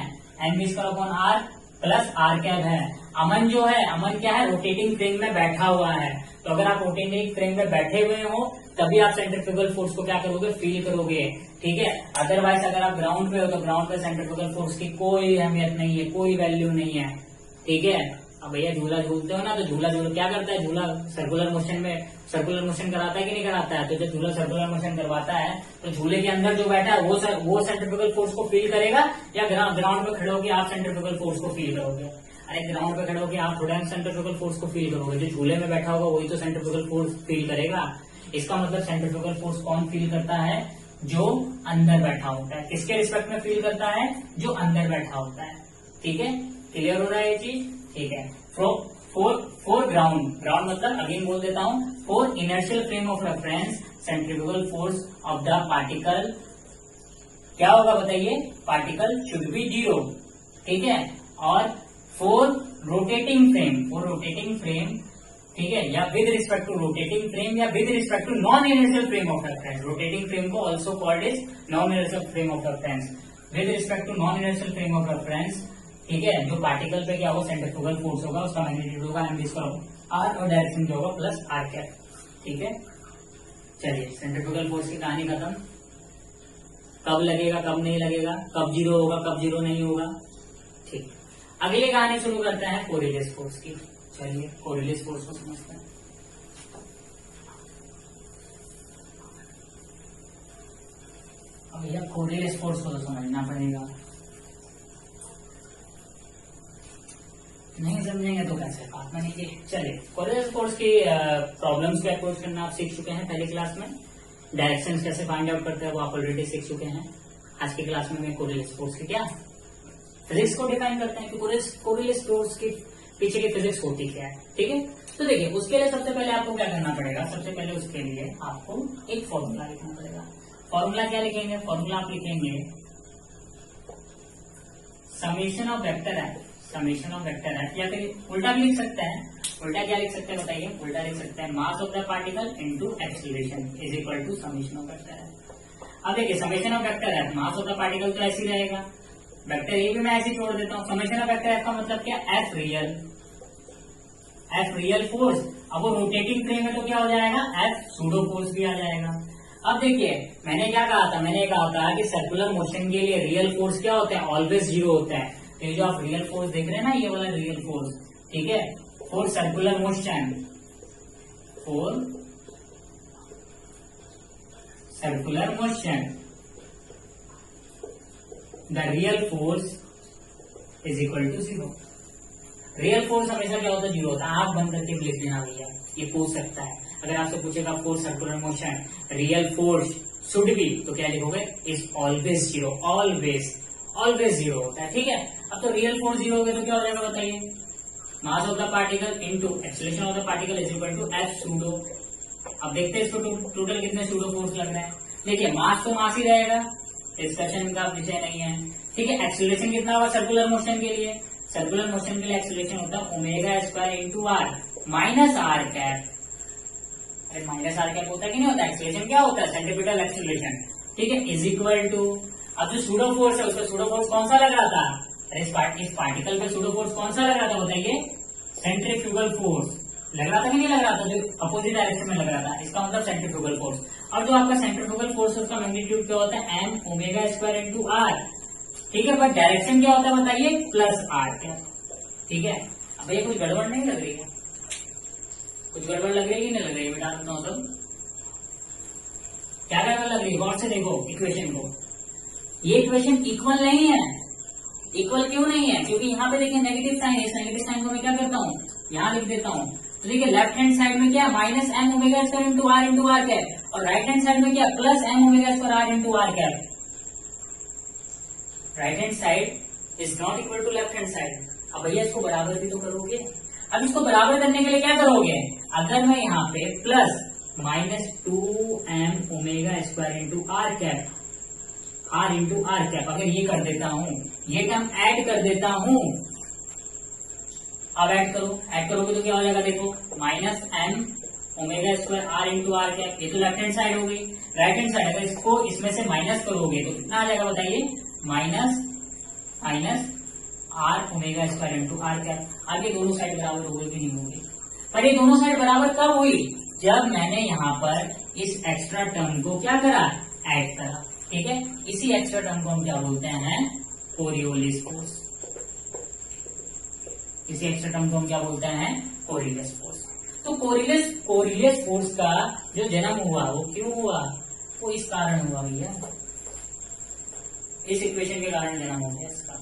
mv square upon r plus r cap है. अमन जो है, अमन क्या है, रोटेटिंग फ्रेम में बैठा हुआ है. तो अगर आप रोटेटिंग फ्रेम में बैठे हुए हो तभी आप सेंट्रीफ्यूगल फोर्स को क्या करोगे, फील करोगे. ठीक है, अदरवाइज अगर आप ग्राउंड पे हो तो ग्राउंड पे सेंट्रीफ्यूगल फोर्स की कोई अहमियत नहीं है, कोई वैल्यू नहीं है. ठीक है, अब भैया झूला झूलते हो ना, तो झूला क्या करता है, झूला सर्कुलर मोशन कराता है कि नहीं कराता है. तो जब झूला सर्कुलर मोशन करवाता है तो झूले के अंदर जो बैठा है वो सेंट्रीफ्यूगल फोर्स को फील करेगा या ग्राउंड पे खड़े होकर आप सेंट्रीफ्यूगल फोर्स को फील करोगे. अरे ग्राउंड पे खड़े होकर आप थोड़ा सेंट्रीफ्यूगल फोर्स को फील करोगे, जो झूले में बैठा होगा वही तो सेंट्रीफ्यूगल फोर्स फील करेगा. इसका मतलब सेंट्रीफ्यूगल फोर्स कौन फील करता है, जो अंदर बैठा होता है. किसके रिस्पेक्ट में फील करता है, जो अंदर बैठा होता है. ठीक है, क्लियर हो रहा है ये चीज. ठीक है, फॉर ग्राउंड मतलब अगेन बोल देता हूं, for inertial frame of reference centrifugal force of the particle क्या होगा बताइए, पार्टिकल शुड बी 0. ठीक है, और फॉर रोटेटिंग फ्रेम, ठीक है, या with respect to rotating frame या with respect to non inertial frame of reference. Rotating frame को also called is non inertial frame of reference. With respect to non inertial frame of reference, ठीक है, जो particle पे क्या होगा, centrifugal force होगा, उसका मैग्नीट्यूड होगा mv स्क्वायर r और डायरेक्शन जो होगा प्लस r कैप. ठीक है, चलिए सेंट्रीफ्यूगल फोर्स की कहानी खत्म. कब लगेगा, कब नहीं लगेगा, कब 0 होगा, कब 0 नहीं होगा. ठीक, अगली कहानी शुरू करते हैं कोरिलेस फोर्स की. चलिए कोरिलेस फोर्स को समझते हैं. अब भैया कोरिलेस फोर्स को तो समझना पड़ेगा, नहीं समझेंगे तो कैसे बात बनेगी. चलिए कोरिलेस फोर्स की प्रॉब्लम्स को अप्रोच करना आप सीख चुके हैं पहली क्लास में. डायरेक्शंस कैसे फाइंड आउट करते हैं वो आप ऑलरेडी सीख चुके हैं. आज की क्लास में मैं कोरिलेस फोर्स की क्या फिजिक्स को डिफाइन करते हैं कि कोरिलेस फोर्स की पीछे की फिजिक्स होती क्या है. ठीक है, तो देखिए उसके लिए सबसे पहले आपको क्या करना पड़ेगा, सबसे पहले उसके लिए आपको एक फॉर्मूला लिखना पड़ेगा. फॉर्मूला क्या लिखेंगे, फॉर्मूला आप लिखेंगे समेशन ऑफ वेक्टर एफ, या फिर उल्टा भी लिख सकते हैं. उल्टा क्या लिख सकते हैं बताइए, उल्टा लिख सकते हैं mass of the particle into acceleration is equal to summation of vector F. अब देखिए summation of vector F, mass of the particle तो ऐसे ही रहेगा, वेक्टर ए भी मैं ऐसे ही छोड़ देता हूँ. समेशन ऑफ वेक्टर एफ का मतलब क्या, एफ रियल फोर्स. अब वो रोटेटिंग फ्रेम में तो क्या हो जाएगा, एफ सूडो फोर्स भी आ जाएगा. अब देखिए मैंने क्या कहा था, मैंने कहा था कि सर्कुलर मोशन के लिए रियल फोर्स क्या होता है, ऑलवेज 0 होता है. तो ये जो आप रियल फोर्स देख रहे हैं ना, ये वाला रियल फोर्स, ठीक है, for circular motion, the real force is equal to 0. Real force हमेशा क्या होता है, 0 होता है. आंख बंद करके लिख देना भैया, ये पूछ सकता है. अगर आपसे पूछेगा for circular motion real force should be, तो क्या लिखोगे, इज ऑलवेज 0. ऑलवेज 0 होता है. ठीक है, अब तो रियल फोर्स 0 हो गया तो क्या हो जाएगा बताइए, mass of the particle into acceleration of the particle is equal to F pseudo. अब देखते हैं इसको टोटल कितने सूडो फोर्स लग रहे हैं. देखिए मास तो मास ही रहेगा, डिस्कशन का विषय नहीं है. ठीक है, एक्सीलरेशन कितना होगा सर्कुलर मोशन के लिए, सर्कुलर मोशन के लिए एक्सीलरेशन होता है omega square into R minus R cap. अरे माइनस आर कैप होता है कि नहीं होता, एक्सीलरेशन क्या होता है, सेंट्रीपिटल एक्सीलरेशन. ठीक है, इज इक्वल टू, अब जो सूडो फोर्स है उसका सूडो फोर्स कौन सा लग रहा था, अरे इस पार्टिकल पे सूडो फोर्स कौन सा लग रहा था बताइए, सेंट्रीफ्यूगल फोर्स लग रहा था कि नहीं लग रहा था, जो अपोजिट डायरेक्शन में लग रहा था. इसका मतलब सेंट्रीफ्यूगल फोर्स. और जो आपका सेंट्रीफ्यूगल फोर्स है उसका मैग्नीट्यूड क्या होता है, M omega square into R. ठीक है, बट डायरेक्शन क्या होता है बताइए, प्लस आर क्या. ठीक है, अब भैया कुछ गड़बड़ नहीं लग रही है, कुछ गड़बड़ लग रही है कि नहीं लग रही है बेटा, बताओ सब क्या गड़बड़ लग रही है, गौर से देखो इक्वेशन को. ये इक्वेशन इक्वल नहीं है, इक्वल क्यों नहीं है? क्योंकि यहाँ पे देखिए नेगेटिव साइन है, इस नेगेटिव साइन को मैं क्या करता हूँ, यहाँ लिख देता हूँ। तो देखिए लेफ्ट हैंड साइड में क्या minus M omega square into R cap, और राइट हैंड साइड में क्या plus M omega square R into R cap. Right hand side is not equal to left hand side. अब भैया इसको बराबर भी तो करोगे। अब इसको बराबर करने के लिए क्या करोगे, अगर मैं यहाँ पे plus minus 2m omega square into R cap, R into R cap अगर ये कर देता हूं, ये टर्म ऐड कर देता हूं, अब ऐड करोगे तो क्या हो जाएगा, देखो minus M omega square R into R cap, ये तो लेफ्ट हैंड साइड हो गई। राइट हैंड साइड अगर इसको इसमें से माइनस करोगे तो कितना आ जाएगा बताइए, minus R omega square into R cap. अब ये दोनों साइड बराबर हो गई कि नहीं होगी? पर ये दोनों साइड बराबर कब हुई, जब मैंने यहाँ पर इस एक्स्ट्रा टर्म को क्या करा, ऐड करा। ठीक है, इसी एक्स्ट्रा टर्म को हम क्या बोलते हैं, कोरियोलिस फोर्स। इसी एक्स्ट्रा टर्म को हम क्या बोलते हैं, कोरियोलिस फोर्स। तो कोरियोलिस फोर्स का जो जन्म हुआ वो क्यों हुआ, वो इस कारण हुआ भैया, इस इक्वेशन के कारण जन्म हो गया इसका।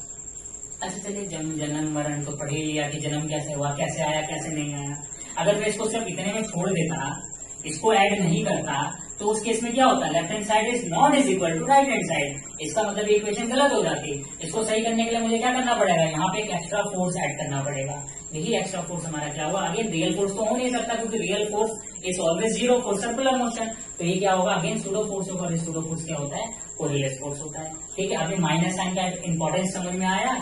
अच्छा चलिए, जन्म मरण तो पढ़ ही लिया कि जन्म कैसे हुआ, कैसे आया, कैसे नहीं आया। अगर मैं इसको सिर्फ इतने में छोड़ देता, इसको ऐड नहीं करता, तो उस केस में क्या होता है, left hand side is not is equal to right hand side. इसका मतलब ये इक्वेशन गलत हो जाती। इसको सही करने के लिए मुझे क्या करना पड़ेगा, यहाँ पे एक एक्स्ट्रा फोर्स ऐड करना पड़ेगा। यही एक्स्ट्रा फोर्स हमारा क्या हुआ, अगेन रियल फोर्स तो हो नहीं सकता क्योंकि real force is always zero for circular motion. तो ये क्या होगा, अगेन सूडो फोर्स होगा, और सूडो फोर्स क्या होता है, कोरियोलिस फोर्स होता है। ठीक है, अभी माइनस साइन का इंपॉर्टेंस समझ में आया,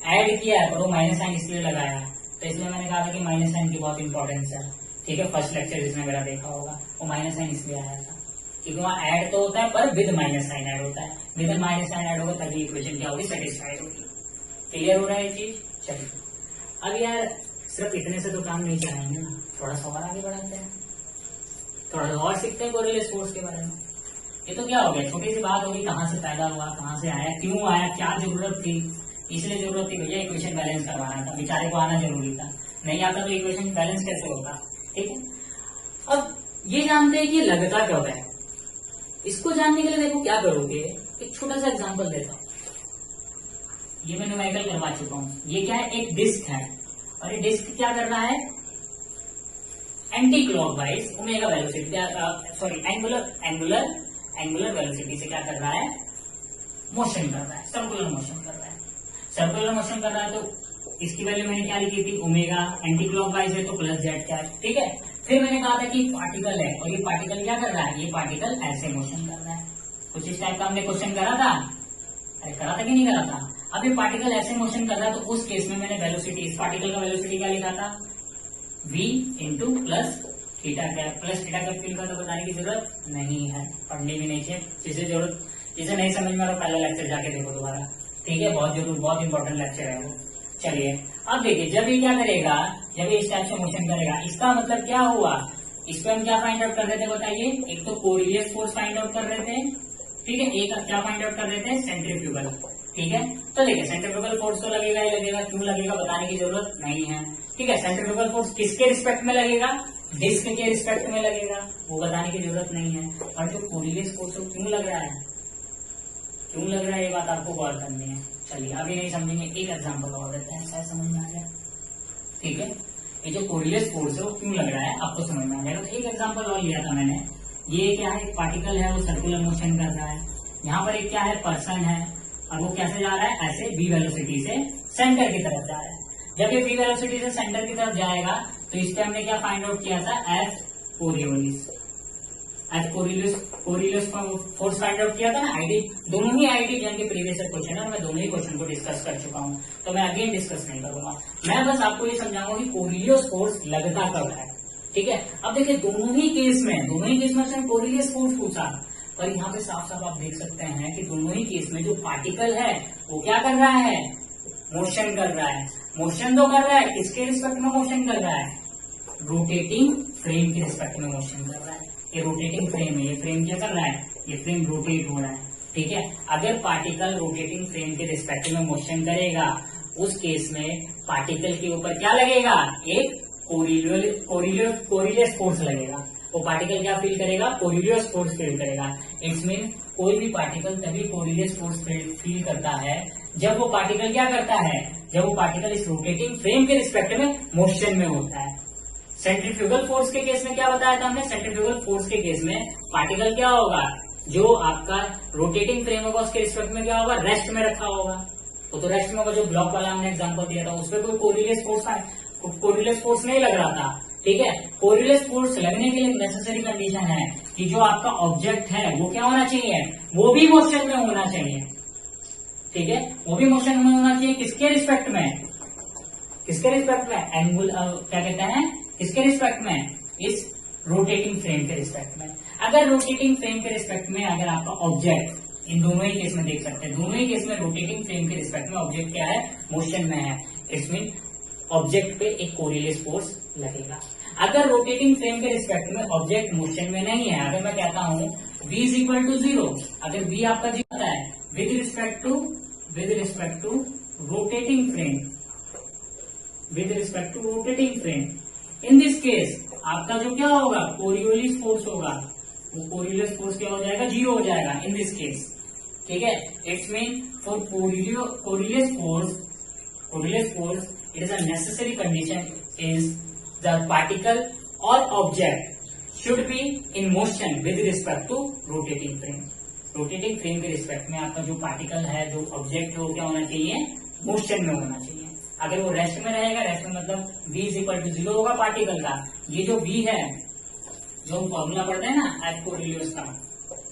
ऐड किया है पर वो माइनस साइन इसलिए लगाया, तो इसलिए मैंने कहा था कि माइनस साइन की बहुत इंपॉर्टेंस है। ठीक है, फर्स्ट लेक्चर जिसने मेरा देखा होगा, वो माइनस साइन इसलिए आया था क्योंकि वहाँ ऐड तो होता है पर विद माइनस साइन ऐड होता है। विद माइनस साइन ऐड होगा तभी इक्वेशन क्या होगी, सेटिस्फाइड होगी। क्लियर हो रहा है ये चीज? चलिए, अब यार सिर्फ इतने से तो काम नहीं चलाएंगे ना, थोड़ा सा और आगे बढ़ाते हैं, थोड़ा और सीखते हैं कोरियोलिस फोर्स के बारे में। ये तो क्या हो गया, छोटी सी बात होगी, कहाँ से पैदा हुआ, कहाँ से आया, क्यों आया, क्या जरूरत थी। इसलिए जरूरत थी भैया इक्वेशन बैलेंस करवाना था, बेचारे को आना जरूरी था, नहीं आता तो इक्वेशन बैलेंस कैसे होता। ठीक है, अब ये जानते हैं कि लगता कब है। इसको जानने के लिए देखो क्या करोगे, एक छोटा सा एग्जांपल देता हूं। ये मैं न्यूमेरिकल करवा चुका हूं। ये क्या है, एक डिस्क है, और ये डिस्क क्या कर रहा है, anti clockwise omega velocity, sorry angular velocity से क्या कर रहा है, मोशन कर रहा है, सर्कुलर मोशन कर रहा है। सर्कुलर मोशन कर रहा है तो इसकी वैल्यू मैंने क्या लिखी थी, ओमेगा, एंटी क्लॉकवाइज है तो प्लस जेड कैप। ठीक है, फिर मैंने कहा था कि पार्टिकल है, और ये पार्टिकल क्या कर रहा है, ये पार्टिकल ऐसे मोशन कर रहा है। कुछ इस टाइप का हमने क्वेश्चन करा था, अरे करा था कि नहीं करा था। अब ये पार्टिकल ऐसे मोशन कर रहा है तो उस केस में मैंने वेलोसिटी, इस पार्टिकल का वेलोसिटी क्या लिखा था, v into plus theta cap. Plus theta cap लिखा तो बताने की जरूरत नहीं है, पढ़नी भी नहीं चाहिए। जिसे नहीं समझ में आ रहा पहला लेक्चर जाके देखो दोबारा। ठीक है, बहुत इंपॉर्टेंट लेक्चर है वो। चलिए, अब देखिए, जब ये क्या करेगा, जब ये इस टाइप से मोशन करेगा, इसका मतलब क्या हुआ, इस पे हम क्या फाइंड आउट कर रहे थे बताइए, एक तो कोरियोलिस फोर्स फाइंड आउट कर रहे थे। ठीक है, एक क्या फाइंड आउट कर रहे थे, सेंट्रीफ्यूगल। ठीक है, तो देखिए सेंट्रीफ्यूगल फोर्स तो लगेगा ही लगेगा, क्यों लगेगा बताने की जरूरत नहीं है। ठीक है, सेंट्रीफ्यूगल फोर्स किसके रिस्पेक्ट में लगेगा, डिस्क के रिस्पेक्ट में लगेगा, वो बताने की जरूरत नहीं है। और जो कोरियोलिस फोर्स क्यों लग रहा है, क्यों लग रहा है, ये बात आपको गौर करनी है। चलिए, अभी नहीं समझेंगे, एक एग्जांपल और देते हैं, शायद समझ में आ जाए। ठीक है, ये जो कोरियोलिस फोर्स है वो क्यों लग रहा है आपको समझ में आ जाएगा। तो एक एग्जांपल और लिया था मैंने, ये क्या है, एक पार्टिकल है, वो सर्कुलर मोशन कर रहा है। यहाँ पर एक क्या है, पर्सन है, और वो कैसे जा रहा है, ऐसे v वेलोसिटी से सेंटर की तरफ जा रहा है। जब ये v वेलोसिटी से सेंटर की तरफ जाएगा तो इस पे हमने क्या फाइंड आउट किया था, F Coriolis force find out किया था ना, आईडी, दोनों ही आईडी जिनके प्रीवियस क्वेश्चन है, मैं दोनों ही क्वेश्चन को डिस्कस कर चुका हूं, तो मैं अगेन डिस्कस नहीं करूंगा। मैं बस आपको ये समझाऊंगा कि कोरियोलिस फोर्स लगता कब है। ठीक है, अब देखिए दोनों ही केस में कोरियोलिस फोर्स पूछा, पर यहाँ पे साफ साफ आप देख सकते हैं कि दोनों ही केस में जो पार्टिकल है वो क्या कर रहा है, मोशन कर रहा है। मोशन तो कर रहा है, किसके रिस्पेक्ट में मोशन कर रहा है, रोटेटिंग फ्रेम के रिस्पेक्ट में मोशन कर रहा है। ये रोटेटिंग फ्रेम है, ये फ्रेम क्या कर रहा है, ये फ्रेम रोटेट हो रहा है। ठीक है, अगर पार्टिकल रोटेटिंग फ्रेम के रिस्पेक्ट में मोशन करेगा, उस केस में पार्टिकल के ऊपर क्या लगेगा, एक कोरियोलिस फोर्स लगेगा। वो पार्टिकल क्या फील करेगा, कोरियोलिस फोर्स फील करेगा। इट्स मीन कोई भी पार्टिकल तभी कोरियोलिस फोर्स फील करता है जब वो पार्टिकल क्या करता है, जब वो पार्टिकल इस रोटेटिंग फ्रेम के रिस्पेक्ट में मोशन में होता है। सेंट्रीफ्यूगल फोर्स के केस में क्या बताया था हमने, सेंट्रीफ्यूगल फोर्स के केस में पार्टिकल क्या होगा, जो आपका रोटेटिंग फ्रेम होगा उसके रिस्पेक्ट में क्या होगा, रेस्ट में रखा होगा। तो रेस्ट में होगा, जो ब्लॉक वाला हमने एग्जांपल दिया था उसमें कोई कोरिलेस फोर्स नहीं लग रहा था। ठीक है, कोरिलेस फोर्स लगने के लिए नेसेसरी कंडीशन है कि जो आपका ऑब्जेक्ट है वो क्या होना चाहिए, वो भी मोशन में होना चाहिए। ठीक है, वो भी मोशन में होना चाहिए, किसके रिस्पेक्ट में, किसके रिस्पेक्ट में, एंगुल क्या कहते हैं, किसके रिस्पेक्ट में, इस रोटेटिंग फ्रेम के रिस्पेक्ट में। अगर रोटेटिंग फ्रेम के रिस्पेक्ट में अगर आपका ऑब्जेक्ट, इन दोनों ही केस में देख सकते हैं, दोनों ही केस में रोटेटिंग फ्रेम के रिस्पेक्ट में ऑब्जेक्ट क्या है, मोशन में है, इट्स मीन ऑब्जेक्ट पे एक कोरिलेस फोर्स लगेगा। अगर रोटेटिंग फ्रेम के रिस्पेक्ट में ऑब्जेक्ट मोशन में नहीं है, अगर मैं कहता हूं v इज इक्वल टू 0, अगर v आपका 0 होता है with respect to rotating frame, with respect to rotating frame, in this case आपका जो क्या होगा, कोरियोलिस फोर्स होगा, वो कोरियोलिस फोर्स क्या हो जाएगा, 0 हो जाएगा इन दिस केस। ठीक है, it's mean for Coriolis force it is a necessary condition is the particle or object should be in motion with respect to rotating frame. Rotating frame के रिस्पेक्ट में आपका जो पार्टिकल है, जो ऑब्जेक्ट है, वो क्या होना चाहिए, मोशन में होना चाहिए। अगर वो रेस्ट में रहेगा, रेस्ट में मतलब v इज इक्वल टू 0 होगा पार्टिकल का। ये जो v है, जो हम फॉर्मूला पढ़ते हैं ना एफ कोरिलियस का,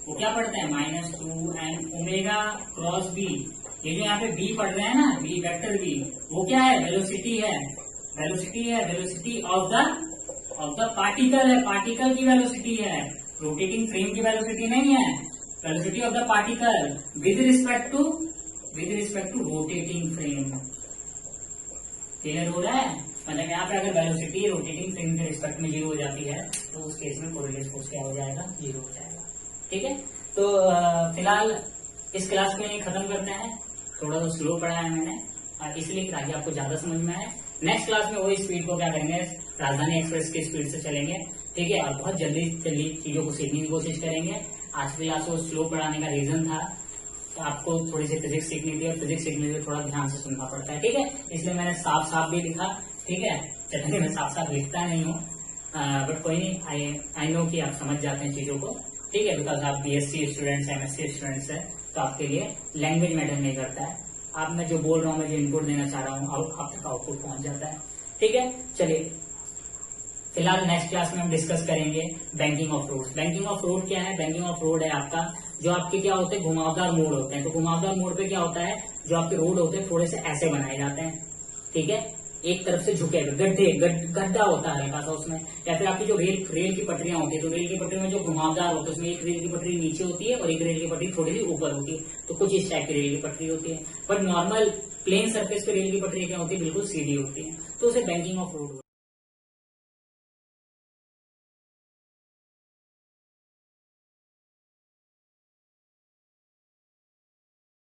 वो क्या पढ़ते हैं, -2n ओमेगा क्रॉस b। ये जो यहाँ पे b पढ़ रहे हैं ना, b वेक्टर b, वो क्या है, वेलोसिटी है, वेलोसिटी ऑफ द पार्टिकल है, पार्टिकल की वेलोसिटी है, रोटेटिंग फ्रेम की वेलोसिटी नहीं है, velocity of the particle with respect to rotating frame. Clear हो रहा है, मतलब यहाँ पे अगर वेलोसिटी रोटेटिंग फ्रेम के रिस्पेक्ट में 0 हो जाती है तो उस केस में कोरिलेस फोर्स क्या हो जाएगा, 0 हो जाएगा। ठीक है, तो फिलहाल इस क्लास को यही खत्म करते हैं। थोड़ा सा स्लो पढ़ा है मैंने, इसलिए ताकि आपको ज्यादा समझ में आए। नेक्स्ट क्लास में वही स्पीड को क्या करेंगे, राजधानी एक्सप्रेस की स्पीड से चलेंगे। ठीक है, और बहुत जल्दी चीजों को सीखने की कोशिश करेंगे। आज की क्लास को स्लो पढ़ाने का रीजन था, तो आपको थोड़ी सी फिजिक्स सीखनी थी, और फिजिक्स सीखने के लिए थोड़ा ध्यान से सुनना पड़ता है। ठीक है, इसलिए मैंने साफ साफ भी लिखा। ठीक है, चलिए मैं साफ साफ लिखता नहीं हूँ, बट कोई नहीं, आई नो कि आप समझ जाते हैं चीजों को। ठीक है, बिकॉज आप बीएससी स्टूडेंट्स, एमएससी स्टूडेंट्स है, तो आपके लिए लैंग्वेज मैटर नहीं करता है। आप, मैं जो बोल रहा हूँ, मैं जो इनपुट देना चाह रहा हूँ, आप तक आउटपुट पहुंच जाता है। ठीक है, चलिए फिलहाल नेक्स्ट क्लास में हम डिस्कस करेंगे banking of road. Banking of road क्या है, बैंकिंग ऑफ रोड है आपका, जो आपके क्या होते हैं, घुमावदार मोड़ होते हैं। तो घुमावदार मोड़ पे क्या होता है, जो आपके रोड होते हैं थोड़े से ऐसे बनाए जाते हैं। ठीक है, एक तरफ से झुके, गड्ढा होता है हल्का सा उसमें, या फिर आपकी जो रेल की पटरियां होती है, तो रेल की पटरी में जो घुमावदार होता है उसमें एक रेल की पटरी नीचे होती है और एक रेल की पटरी थोड़ी सी ऊपर होती है। तो कुछ इस टाइप की रेल की पटरी होती है, बट नॉर्मल प्लेन सरफेस पे रेल की पटरी क्या होती है, बिल्कुल सीधी होती है, तो उसे बैंकिंग ऑफ रोड